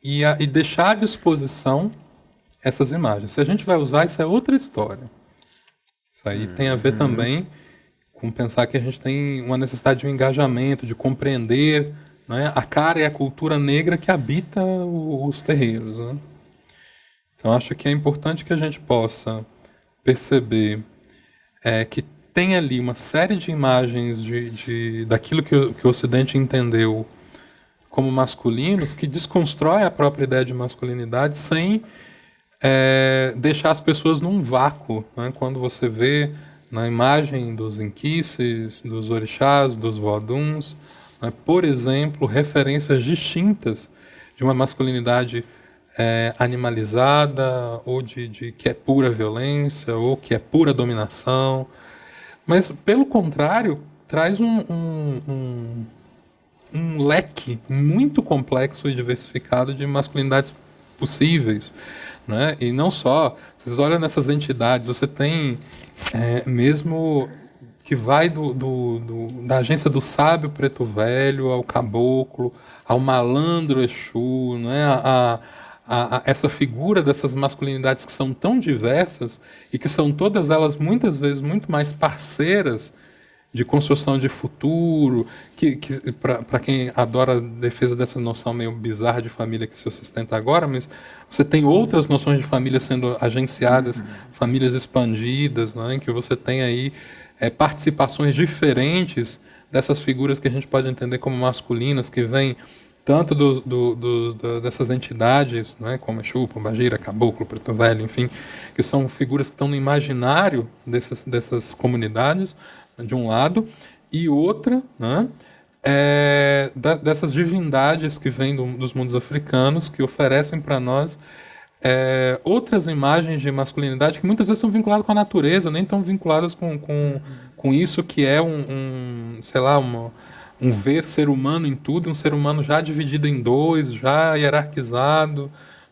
e deixar à disposição essas imagens. Se a gente vai usar, isso é outra história. Isso aí tem a ver também com pensar que a gente tem uma necessidade de um engajamento, de compreender, né, a cara e a cultura negra que habita os terreiros. Né? Então, acho que é importante que a gente possa perceber que tem ali uma série de imagens daquilo que o Ocidente entendeu como masculinos, que desconstrói a própria ideia de masculinidade sem deixar as pessoas num vácuo. Né? Quando você vê na imagem dos inquices, dos orixás, dos voduns, né? Por exemplo, referências distintas de uma masculinidade animalizada, ou de que é pura violência, ou que é pura dominação. Mas, pelo contrário, traz um leque muito complexo e diversificado de masculinidades possíveis. Né? E não só, vocês olham nessas entidades, você tem mesmo que vai da agência do sábio preto velho ao caboclo, ao malandro Exu, né? Essa figura dessas masculinidades que são tão diversas e que são todas elas muitas vezes muito mais parceiras de construção de futuro, que para quem adora a defesa dessa noção meio bizarra de família que se sustenta agora, mas você tem outras noções de família sendo agenciadas, famílias expandidas, né, em que você tem aí participações diferentes dessas figuras que a gente pode entender como masculinas, que vêm tanto dessas entidades, né, como Exu, Pombagira, Caboclo, Preto Velho, enfim, que são figuras que estão no imaginário dessas comunidades, de um lado, e outra, né, dessas divindades que vêm dos mundos africanos, que oferecem para nós outras imagens de masculinidade que muitas vezes são vinculadas com a natureza, nem tão vinculadas com isso que é sei lá, um ver ser humano em tudo, um ser humano já dividido em dois, já hierarquizado,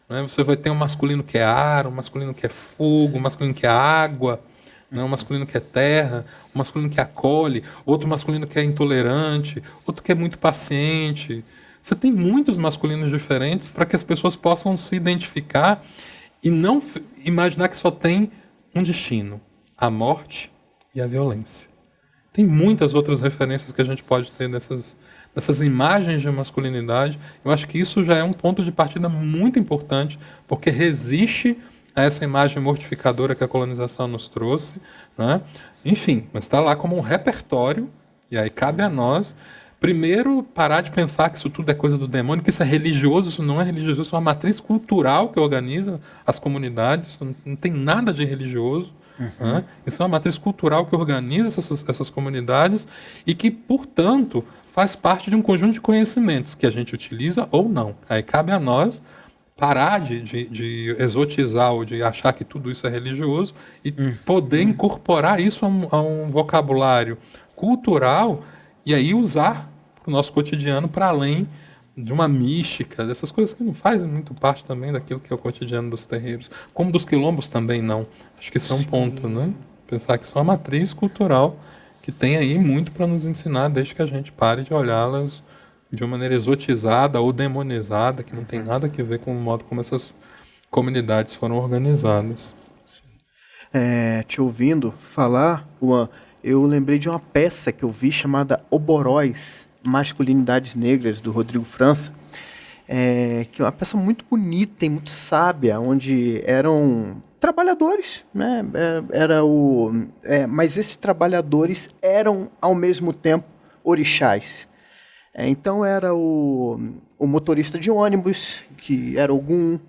né? Você vai ter um masculino que é ar, um masculino que é fogo, um masculino que é água, né? Um masculino que é terra, um masculino que acolhe, outro masculino que é intolerante, outro que é muito paciente. Você tem muitos masculinos diferentes para que as pessoas possam se identificar e não imaginar que só tem um destino, a morte e a violência. Tem muitas outras referências que a gente pode ter dessas imagens de masculinidade. Eu acho que isso já é um ponto de partida muito importante, porque resiste a essa imagem mortificadora que a colonização nos trouxe, né? Enfim, mas está lá como um repertório, e aí cabe a nós, primeiro, parar de pensar que isso tudo é coisa do demônio, que isso é religioso. Isso não é religioso, isso é uma matriz cultural que organiza as comunidades, não tem nada de religioso. Né? Isso é uma matriz cultural que organiza essas comunidades e que, portanto, faz parte de um conjunto de conhecimentos que a gente utiliza ou não. Aí cabe a nós parar de exotizar ou de achar que tudo isso é religioso e poder incorporar isso a um vocabulário cultural e aí usar para o nosso cotidiano para além de uma mística, dessas coisas que não fazem muito parte também daquilo que é o cotidiano dos terreiros, como dos quilombos também não. Acho que isso é um ponto, né? Pensar que isso é uma matriz cultural que tem aí muito para nos ensinar, desde que a gente pare de olhá-las de uma maneira exotizada ou demonizada, que não tem nada a ver com o modo como essas comunidades foram organizadas. Te ouvindo falar, eu lembrei de uma peça que eu vi chamada Oboróis, Masculinidades Negras, do Rodrigo França, que é uma peça muito bonita e muito sábia, onde eram trabalhadores, né? Mas esses trabalhadores eram, ao mesmo tempo, orixás. Então era o motorista de ônibus, que era Ogum,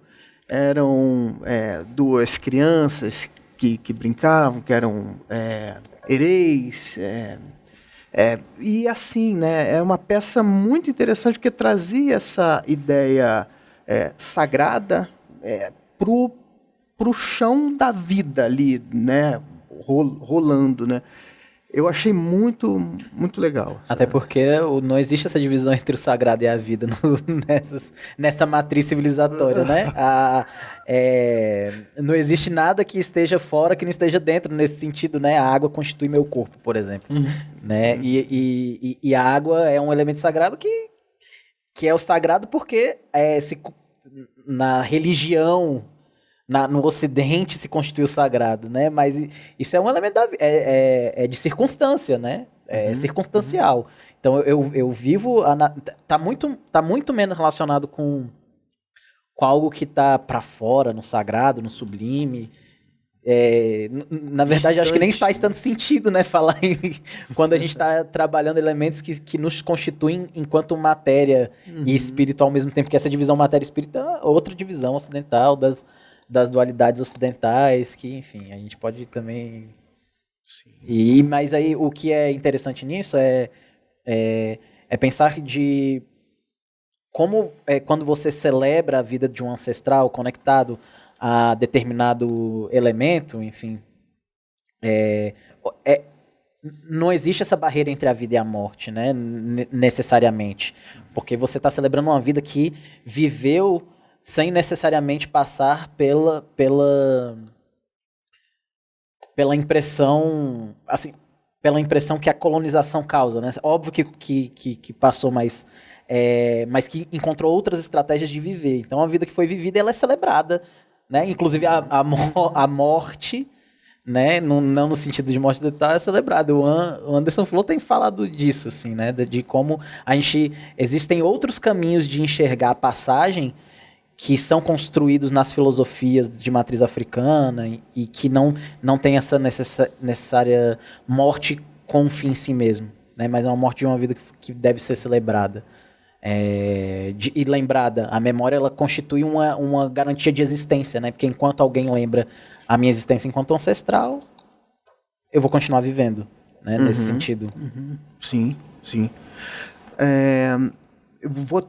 eram duas crianças que brincavam, que eram ereis, e assim, né, é uma peça muito interessante que trazia essa ideia sagrada pro chão da vida ali, né, rolando, né. Eu achei muito, muito legal. Até porque não existe essa divisão entre o sagrado e a vida nessa matriz civilizatória, né? Não existe nada que esteja fora que não esteja dentro, nesse sentido, né? A água constitui meu corpo, por exemplo. Né? E a água é um elemento sagrado que é o sagrado porque na religião, no Ocidente se constitui o sagrado, né? Mas isso é um elemento de circunstância, né? Circunstancial. Então eu vivo... Tá muito menos relacionado com algo que tá para fora, no sagrado, no sublime. Na verdade, acho que nem faz tanto sentido, né? Falar quando a gente está trabalhando elementos que nos constituem enquanto matéria e espírito ao mesmo tempo, que essa divisão matéria e espírito é outra divisão ocidental das dualidades ocidentais, que, enfim, a gente pode também... Mas aí o que é interessante nisso é pensar de como quando você celebra a vida de um ancestral conectado a determinado elemento, enfim, não existe essa barreira entre a vida e a morte, né, necessariamente, porque você está celebrando uma vida que viveu sem necessariamente passar pela impressão, assim, pela impressão que a colonização causa, né? Óbvio que passou, mas que encontrou outras estratégias de viver. Então, a vida que foi vivida, ela é celebrada, né? Inclusive, a morte, né? Não no sentido de morte detal, é celebrada. O Anderson Flow tem falado disso, assim, né? De como existem outros caminhos de enxergar a passagem que são construídos nas filosofias de matriz africana e que não tem essa necessária morte com um fim em si mesmo, né? Mas é uma morte de uma vida que deve ser celebrada. E lembrada. A memória, ela constitui uma garantia de existência, né? Porque enquanto alguém lembra a minha existência enquanto ancestral, eu vou continuar vivendo, né? Nesse sentido. Sim.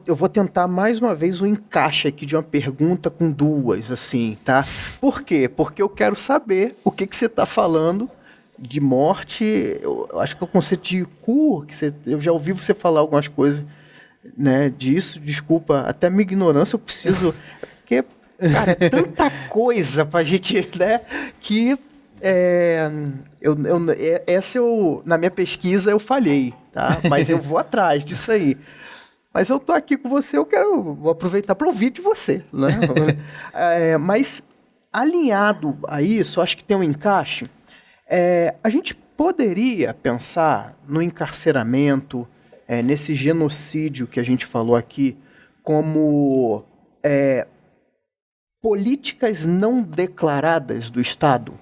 Eu vou tentar mais uma vez um encaixe aqui de uma pergunta com duas, assim, tá? Por quê? Porque eu quero saber o que você está falando de morte. Eu acho que é o conceito de cu, eu já ouvi você falar algumas coisas, né, disso. Desculpa, até minha ignorância, eu preciso... Porque, cara, é tanta coisa pra gente, né, que... na minha pesquisa eu falhei, tá? Mas eu vou atrás disso aí. Mas eu tô aqui com você, vou aproveitar para ouvir de você, né? Mas alinhado a isso, acho que tem um encaixe. A gente poderia pensar no encarceramento, nesse genocídio que a gente falou aqui, como políticas não declaradas do Estado?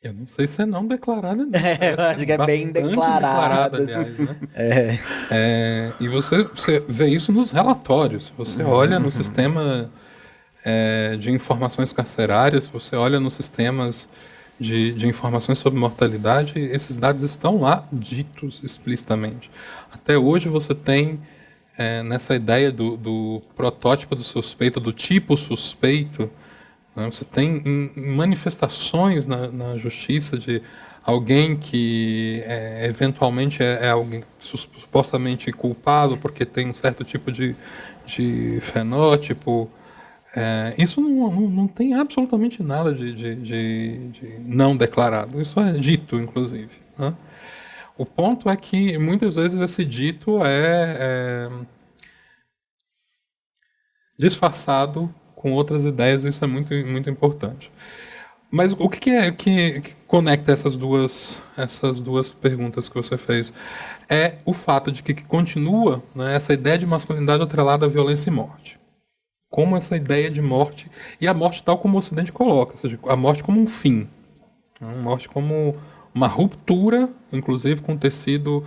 Eu não sei se é não declarada. Eu acho que é bem declarada, aliás, né? E você vê isso nos relatórios. Você olha no sistema de informações carcerárias, você olha nos sistemas de informações sobre mortalidade, esses dados estão lá ditos explicitamente. Até hoje você tem nessa ideia do protótipo do suspeito, do tipo suspeito, né? Você tem manifestações na justiça de alguém que eventualmente é alguém supostamente culpado porque tem um certo tipo de fenótipo. Isso não tem absolutamente nada de não declarado. Isso é dito, inclusive, né? O ponto é que muitas vezes esse dito é disfarçado com outras ideias, isso é muito, muito importante. Mas o que conecta essas duas perguntas que você fez? É o fato de que continua, né, essa ideia de masculinidade atrelada à violência e morte. Como essa ideia de morte, e a morte tal como o Ocidente coloca, ou seja, a morte como um fim. A morte como uma ruptura, inclusive com o tecido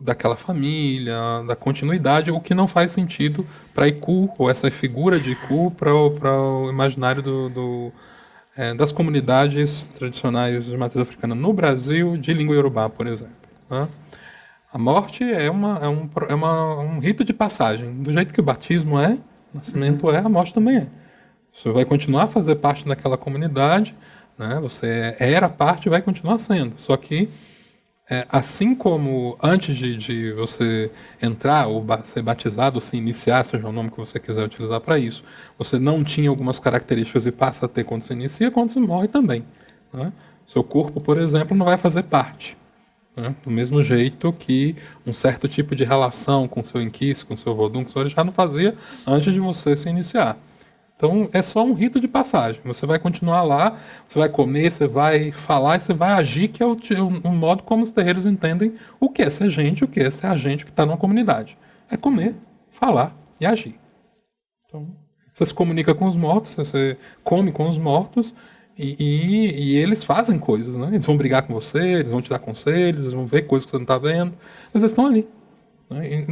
daquela família, da continuidade, o que não faz sentido para Iku, ou essa figura de Iku, para o imaginário das comunidades tradicionais de matriz africana no Brasil, de língua iorubá, por exemplo, né? A morte é um rito de passagem. Do jeito que o batismo o nascimento a morte também é. Você vai continuar a fazer parte daquela comunidade, né? Você era parte e vai continuar sendo. Só que assim como antes de você entrar ou ser batizado, ou se iniciar, seja o nome que você quiser utilizar para isso, você não tinha algumas características e passa a ter quando se inicia, quando se morre também, né? Seu corpo, por exemplo, não vai fazer parte, né? Do mesmo jeito que um certo tipo de relação com seu inquice, com seu vodum, que você já não fazia antes de você se iniciar. Então, é só um rito de passagem. Você vai continuar lá, você vai comer, você vai falar e você vai agir, que é o modo como os terreiros entendem o que é ser gente, o que é ser agente que está numa comunidade. É comer, falar e agir. Então, você se comunica com os mortos, você come com os mortos e eles fazem coisas, né? Eles vão brigar com você, eles vão te dar conselhos, eles vão ver coisas que você não está vendo, mas eles estão ali, né? E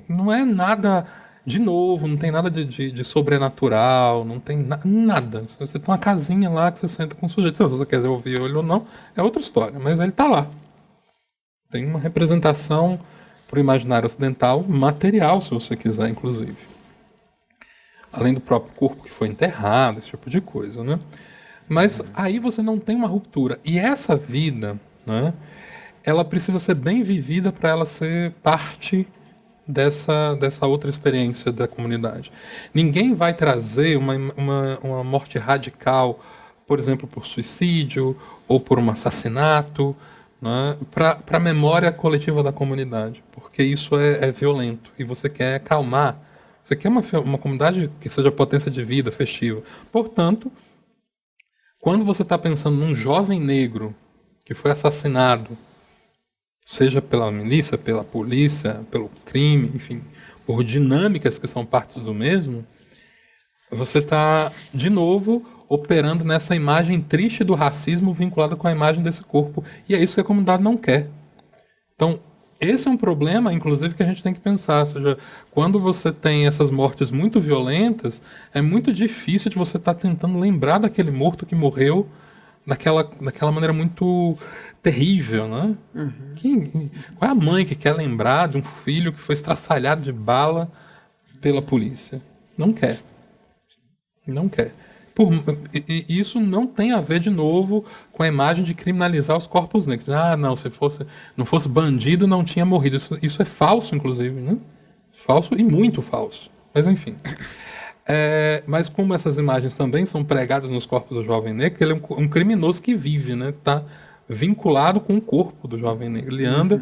não é nada... De novo, não tem nada de sobrenatural, não tem nada. Você tem uma casinha lá que você senta com o sujeito. Se você quiser ouvir ele ou não, é outra história, mas ele está lá. Tem uma representação para o imaginário ocidental material, se você quiser, inclusive. Além do próprio corpo que foi enterrado, esse tipo de coisa, né? Mas aí você não tem uma ruptura. E essa vida, né, ela precisa ser bem vivida para ela ser parte dessa outra experiência da comunidade. Ninguém vai trazer uma morte radical, por exemplo, por suicídio ou por um assassinato, né, para a memória coletiva da comunidade, porque isso é violento e você quer acalmar. Você quer uma comunidade que seja potência de vida, festiva. Portanto, quando você está pensando num jovem negro que foi assassinado, seja pela milícia, pela polícia, pelo crime, enfim, por dinâmicas que são partes do mesmo, você está, de novo, operando nessa imagem triste do racismo vinculada com a imagem desse corpo. E é isso que a comunidade não quer. Então, esse é um problema, inclusive, que a gente tem que pensar. Ou seja, quando você tem essas mortes muito violentas, é muito difícil de você estar tentando lembrar daquele morto que morreu daquela maneira muito terrível, né? Qual é a mãe que quer lembrar de um filho que foi estraçalhado de bala pela polícia? Não quer. Não quer. E isso não tem a ver, de novo, com a imagem de criminalizar os corpos negros. Ah, não, se não fosse bandido, não tinha morrido. Isso é falso, inclusive, né? Falso e muito falso. Mas, enfim. Mas como essas imagens também são pregadas nos corpos do jovem negro, ele é um criminoso que vive, né? Está vinculado com o corpo do jovem negro. Ele anda...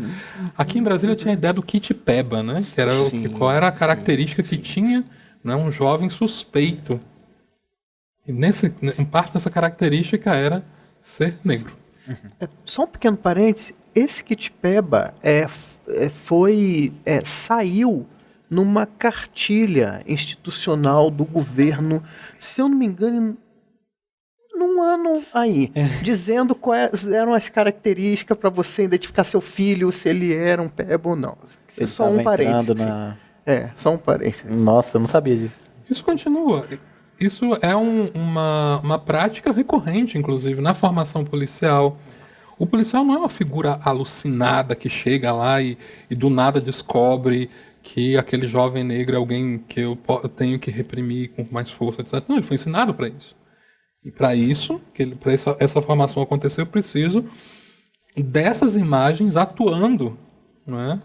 Aqui em Brasília tinha a ideia do kit peba, né? Que era qual era a característica que tinha, né, um jovem suspeito. E parte dessa característica era ser negro. Só um pequeno parênteses, esse kit peba saiu numa cartilha institucional do governo, se eu não me engano, num ano aí, dizendo quais eram as características para você identificar seu filho, se ele era um peba ou não. Você só um parênteses. Só um parênteses. Nossa, eu não sabia disso. Isso continua. Isso é uma prática recorrente, inclusive, na formação policial. O policial não é uma figura alucinada que chega lá e do nada descobre que aquele jovem negro é alguém que eu tenho que reprimir com mais força, etc. Não, ele foi ensinado para isso. E para isso, para essa formação acontecer, eu preciso dessas imagens atuando, né,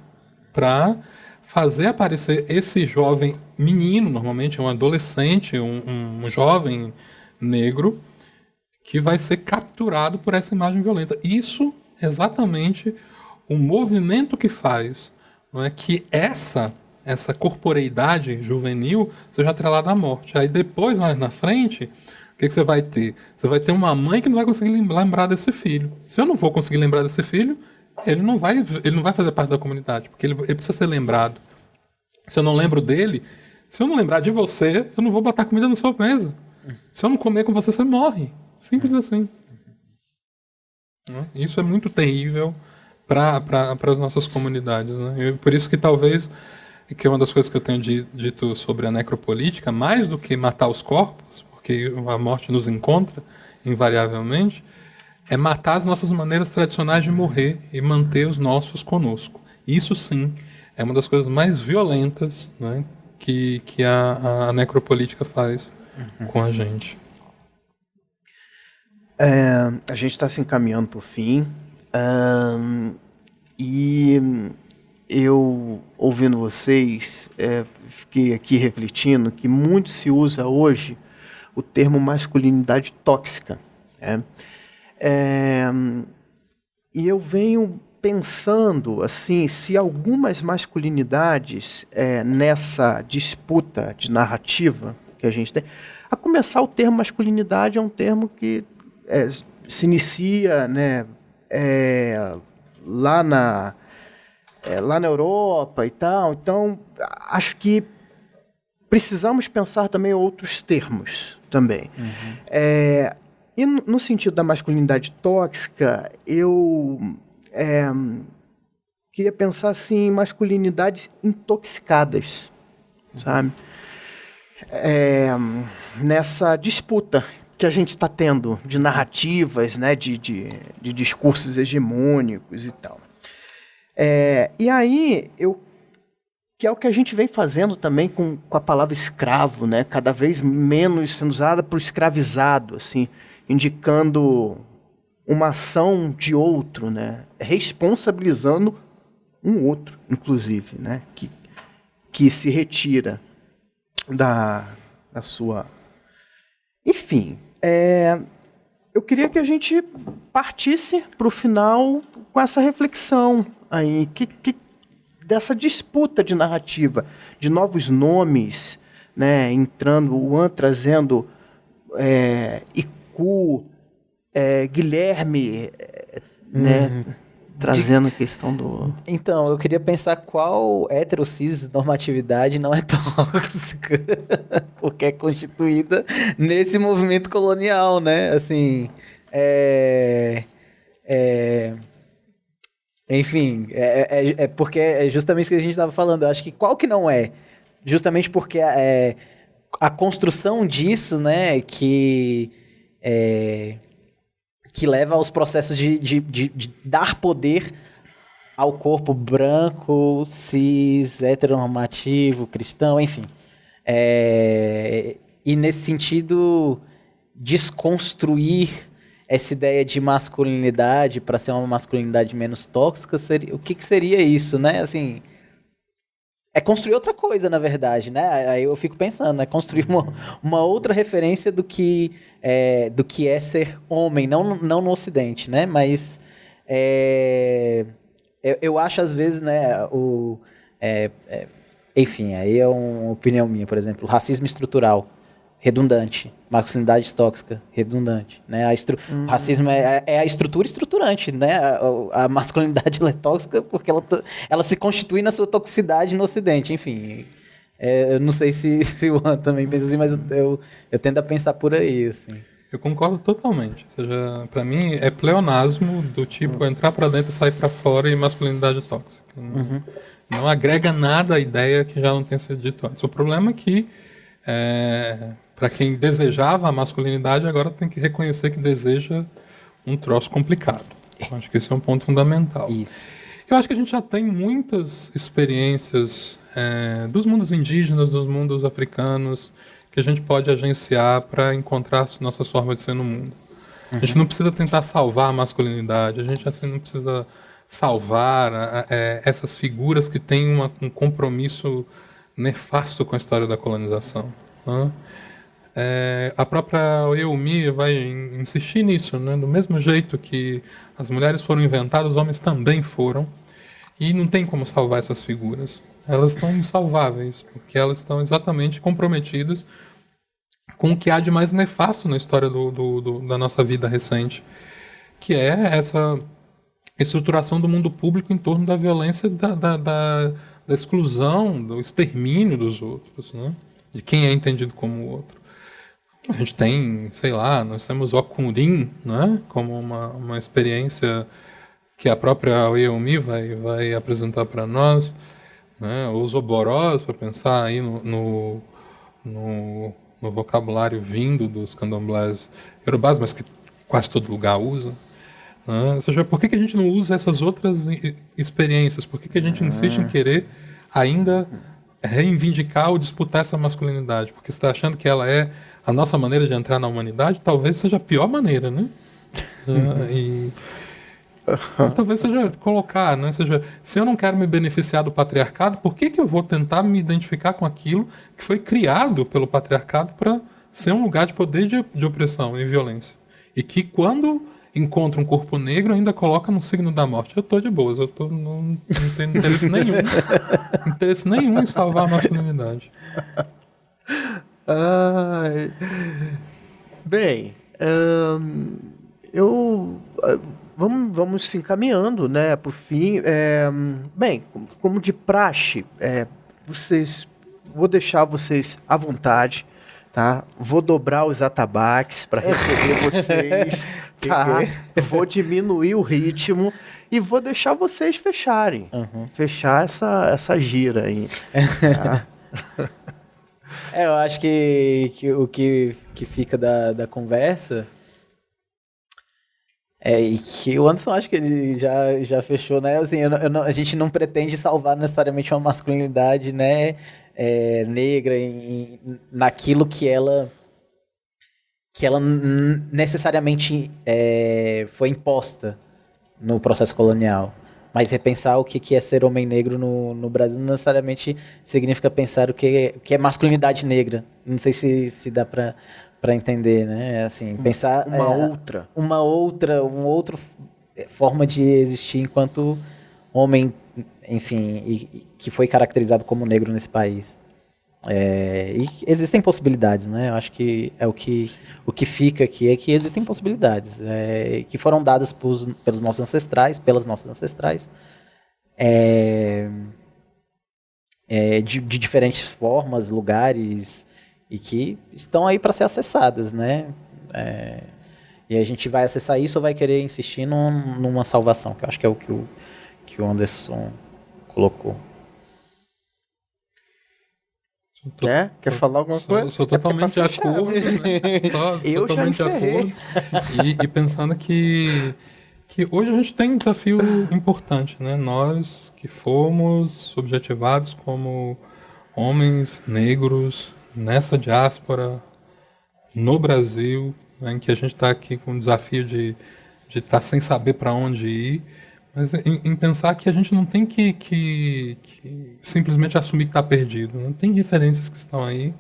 para fazer aparecer esse jovem menino, normalmente é um adolescente, um jovem negro, que vai ser capturado por essa imagem violenta. Isso é exatamente o movimento que faz, não é, que essa corporeidade juvenil seja atrelada à morte. Aí depois, mais na frente, o que você vai ter? Você vai ter uma mãe que não vai conseguir lembrar desse filho. Se eu não vou conseguir lembrar desse filho, ele não vai fazer parte da comunidade, porque ele precisa ser lembrado. Se eu não lembro dele, se eu não lembrar de você, eu não vou botar comida na sua mesa. Se eu não comer com você, você morre. Simples assim. Isso é muito terrível para as nossas comunidades, né? Por isso que talvez, que é uma das coisas que eu tenho dito sobre a necropolítica, mais do que matar os corpos, porque a morte nos encontra invariavelmente, é matar as nossas maneiras tradicionais de morrer e manter os nossos conosco. Isso sim é uma das coisas mais violentas, né, que a necropolítica faz com a gente. A gente está se encaminhando para o fim. E eu, ouvindo vocês, fiquei aqui refletindo que muito se usa hoje o termo masculinidade tóxica. E eu venho pensando assim, se algumas masculinidades nessa disputa de narrativa que a gente tem, a começar o termo masculinidade é um termo que se inicia, né, lá na Europa e tal. Então, acho que precisamos pensar também outros termos também. E no sentido da masculinidade tóxica, eu queria pensar assim, em masculinidades intoxicadas, sabe? Nessa disputa que a gente está tendo de narrativas, né, de discursos hegemônicos e tal. E aí, que é o que a gente vem fazendo também com a palavra escravo, né, cada vez menos sendo usada para o escravizado, assim, indicando uma ação de outro, né, responsabilizando um outro, inclusive, né, que se retira da sua... Enfim, eu queria que a gente partisse para o final com essa reflexão aí, dessa disputa de narrativa, de novos nomes, né, entrando, o Juan trazendo Iku, Guilherme, né, trazendo a questão do... Então, eu queria pensar qual cis normatividade não é tóxica, porque é constituída nesse movimento colonial, né? Assim, enfim, porque é justamente isso que a gente estava falando. Eu acho que qual que não é? Justamente porque a construção disso, né, que leva aos processos de dar poder ao corpo branco, cis, heteronormativo, cristão, enfim. E nesse sentido, desconstruir essa ideia de masculinidade para ser uma masculinidade menos tóxica, o que seria isso, né? Assim, é construir outra coisa, na verdade, né? Aí eu fico pensando, é construir uma outra referência do que é ser homem, não no Ocidente, né? Mas eu acho, às vezes, né, enfim, aí é uma opinião minha, por exemplo, racismo estrutural, redundante, masculinidade tóxica, redundante, né? O racismo é a estrutura estruturante, né? A masculinidade ela é tóxica porque ela se constitui na sua toxicidade no Ocidente, enfim. Eu não sei se o Juan também pensa assim, mas eu tendo a pensar por aí, assim. Eu concordo totalmente. Ou seja, para mim é pleonasmo do tipo entrar para dentro e sair para fora e masculinidade tóxica. Não agrega nada à ideia que já não tenha sido dito antes. O problema é que para quem desejava a masculinidade, agora tem que reconhecer que deseja um troço complicado. Eu acho que esse é um ponto fundamental. Isso. Eu acho que a gente já tem muitas experiências dos mundos indígenas, dos mundos africanos, que a gente pode agenciar para encontrar nossas formas de ser no mundo. A gente não precisa tentar salvar a masculinidade, a gente assim, não precisa salvar essas figuras que têm um compromisso nefasto com a história da colonização. Tá? A própria Oeumi vai insistir nisso, né? Do mesmo jeito que as mulheres foram inventadas, os homens também foram, e não tem como salvar essas figuras. Elas estão insalváveis, porque elas estão exatamente comprometidas com o que há de mais nefasto na história da nossa vida recente, que é essa estruturação do mundo público em torno da violência, da exclusão, do extermínio dos outros, né? De quem é entendido como outro. A gente tem, sei lá, nós temos o Okurim, né? Como uma experiência que a própria Oeumi vai apresentar para nós, né? Os oborós, para pensar aí no vocabulário vindo dos candomblés iorubás, mas que quase todo lugar usa. Ou seja, por que a gente não usa essas outras experiências? Por que a gente insiste em querer ainda reivindicar ou disputar essa masculinidade? Porque você está achando que ela é a nossa maneira de entrar na humanidade? Talvez seja a pior maneira, né? Talvez seja colocar, né? Seja, se eu não quero me beneficiar do patriarcado, por que eu vou tentar me identificar com aquilo que foi criado pelo patriarcado para ser um lugar de poder de opressão e violência? E que quando encontra um corpo negro ainda coloca no signo da morte. Eu tô de boas, não tenho interesse nenhum em salvar a masculinidade. Bem, vamos se encaminhando, né, por fim. Bem, como de praxe, vou deixar vocês à vontade, tá? Vou dobrar os atabaques para receber vocês, tá? Vou diminuir o ritmo e vou deixar vocês fecharem, fechar essa gira aí. Tá? Eu acho que o que fica da conversa e que o Anderson, acho que ele já fechou, né? Assim, a gente não pretende salvar necessariamente uma masculinidade, né, negra naquilo que ela necessariamente foi imposta no processo colonial. Mas repensar o que é ser homem negro no Brasil não necessariamente significa pensar o que é masculinidade negra. Não sei se dá para para entender, né? Assim, pensar uma outra forma de existir enquanto homem, enfim, e que foi caracterizado como negro nesse país. E existem possibilidades, né? Eu acho que o que fica aqui é que existem possibilidades que foram dadas pelos nossos ancestrais, pelas nossas ancestrais, de diferentes formas, lugares, e que estão aí para ser acessadas, né? E a gente vai acessar isso ou vai querer insistir numa salvação, que eu acho que é o que o Anderson colocou. Quer falar alguma coisa? Sou totalmente de acordo, né? Eu já encerrei. E pensando que hoje a gente tem um desafio importante, né? Nós que fomos objetivados como homens negros nessa diáspora no Brasil, né, em que a gente está aqui com o desafio de estar sem saber para onde ir, mas em pensar que a gente não tem que simplesmente assumir que está perdido. Não tem referências que estão aí,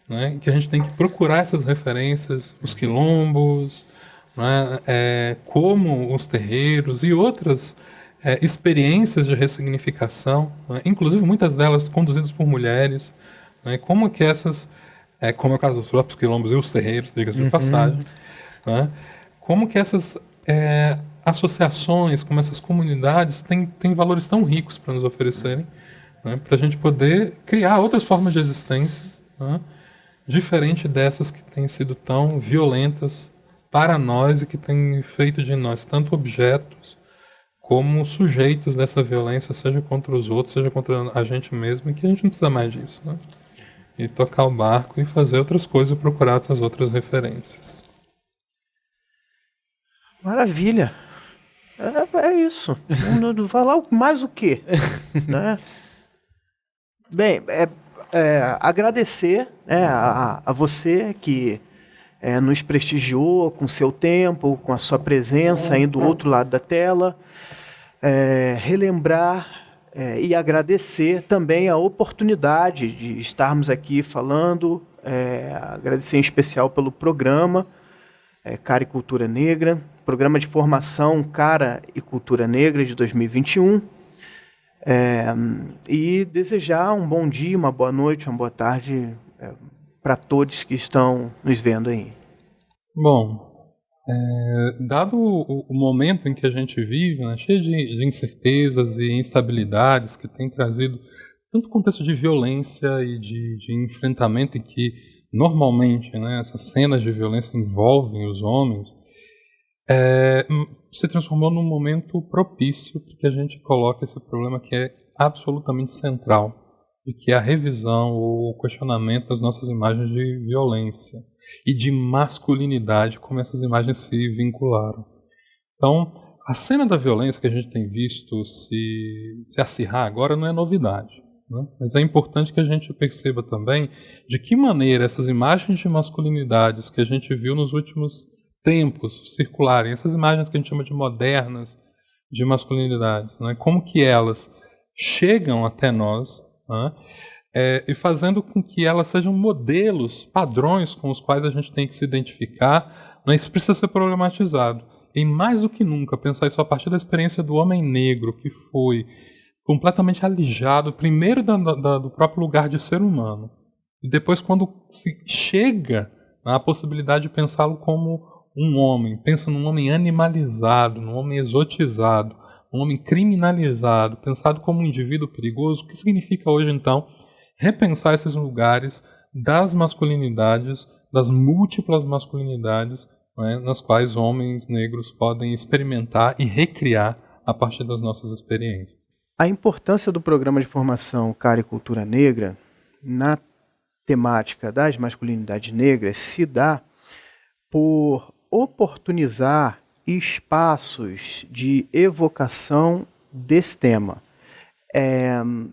né, que a gente tem que procurar essas referências, os quilombos, né, como os terreiros e outras experiências de ressignificação, né, inclusive muitas delas conduzidas por mulheres, né, como que essas, como é o caso dos próprios quilombos e os terreiros, diga-se de passagem, né, como que essas associações, como essas comunidades têm valores tão ricos para nos oferecerem, né, para a gente poder criar outras formas de existência, né, diferente dessas que têm sido tão violentas para nós e que têm feito de nós tanto objetos como sujeitos dessa violência, seja contra os outros, seja contra a gente mesmo, e que a gente não precisa mais disso, né? E tocar o barco e fazer outras coisas e procurar essas outras referências. Maravilha. É isso. Falar mais o quê? Né? Bem, agradecer a você que nos prestigiou com seu tempo, com a sua presença aí do outro lado da tela. Relembrar e agradecer também a oportunidade de estarmos aqui falando. Agradecer em especial pelo programa Cara e Cultura Negra, programa de formação Cara e Cultura Negra de 2021. E desejar um bom dia, uma boa noite, uma boa tarde para todos que estão nos vendo aí. Bom, dado o momento em que a gente vive, né, cheio de incertezas e instabilidades que tem trazido tanto contexto de violência e de enfrentamento em que normalmente, né, essas cenas de violência envolvem os homens, se transformou num momento propício para que a gente coloque esse problema que é absolutamente central, e que é a revisão ou o questionamento das nossas imagens de violência e de masculinidade, como essas imagens se vincularam. Então, a cena da violência que a gente tem visto se acirrar agora não é novidade, né? Mas é importante que a gente perceba também de que maneira essas imagens de masculinidades que a gente viu nos últimos tempos circularem, essas imagens que a gente chama de modernas de masculinidade, né? Como que elas chegam até nós, né? E fazendo com que elas sejam modelos, padrões com os quais a gente tem que se identificar, né? Isso precisa ser problematizado. E mais do que nunca, pensar isso a partir da experiência do homem negro, que foi completamente alijado, primeiro do próprio lugar de ser humano, e depois quando se chega à possibilidade de pensá-lo como um homem, pensa num homem animalizado, num homem exotizado, um homem criminalizado, pensado como um indivíduo perigoso. O que significa hoje, então, repensar esses lugares das masculinidades, das múltiplas masculinidades, né, nas quais homens negros podem experimentar e recriar a partir das nossas experiências. A importância do programa de formação Cara e Cultura Negra na temática das masculinidades negras se dá por oportunizar espaços de evocação desse tema.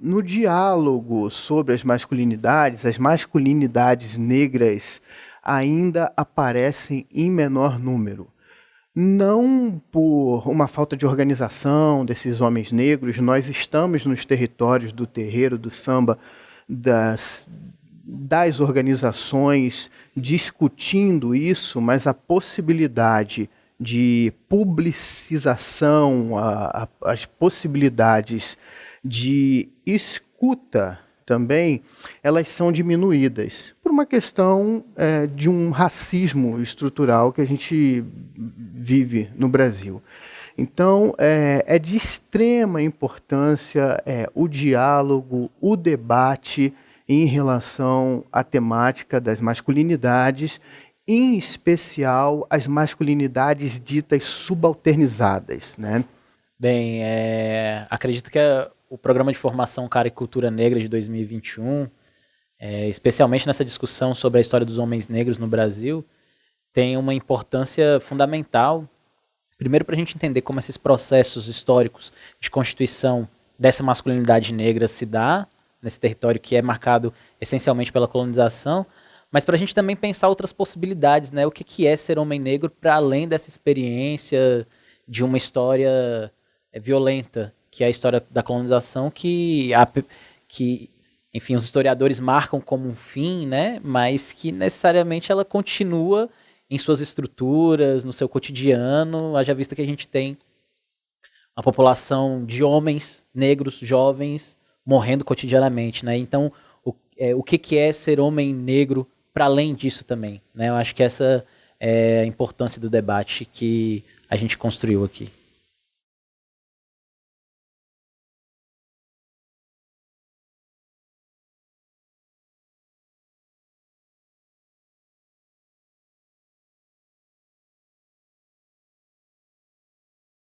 No diálogo sobre as masculinidades negras ainda aparecem em menor número. Não por uma falta de organização desses homens negros, nós estamos nos territórios do terreiro, do samba, das organizações discutindo isso, mas a possibilidade de publicização, as possibilidades de escuta também, elas são diminuídas por uma questão de um racismo estrutural que a gente vive no Brasil. Então, é de extrema importância o diálogo, o debate em relação à temática das masculinidades, em especial as masculinidades ditas subalternizadas, né? Bem, acredito que o Programa de Formação Cara e Cultura Negra de 2021, especialmente nessa discussão sobre a história dos homens negros no Brasil, tem uma importância fundamental. Primeiro, para a gente entender como esses processos históricos de constituição dessa masculinidade negra se dá nesse território que é marcado essencialmente pela colonização, mas para a gente também pensar outras possibilidades, né? O que é ser homem negro para além dessa experiência de uma história violenta, que é a história da colonização, que enfim, os historiadores marcam como um fim, né? Mas que necessariamente ela continua em suas estruturas, no seu cotidiano, haja vista que a gente tem a população de homens negros, jovens, morrendo cotidianamente, né? Então, o que é ser homem negro para além disso também, né? Eu acho que essa é a importância do debate que a gente construiu aqui.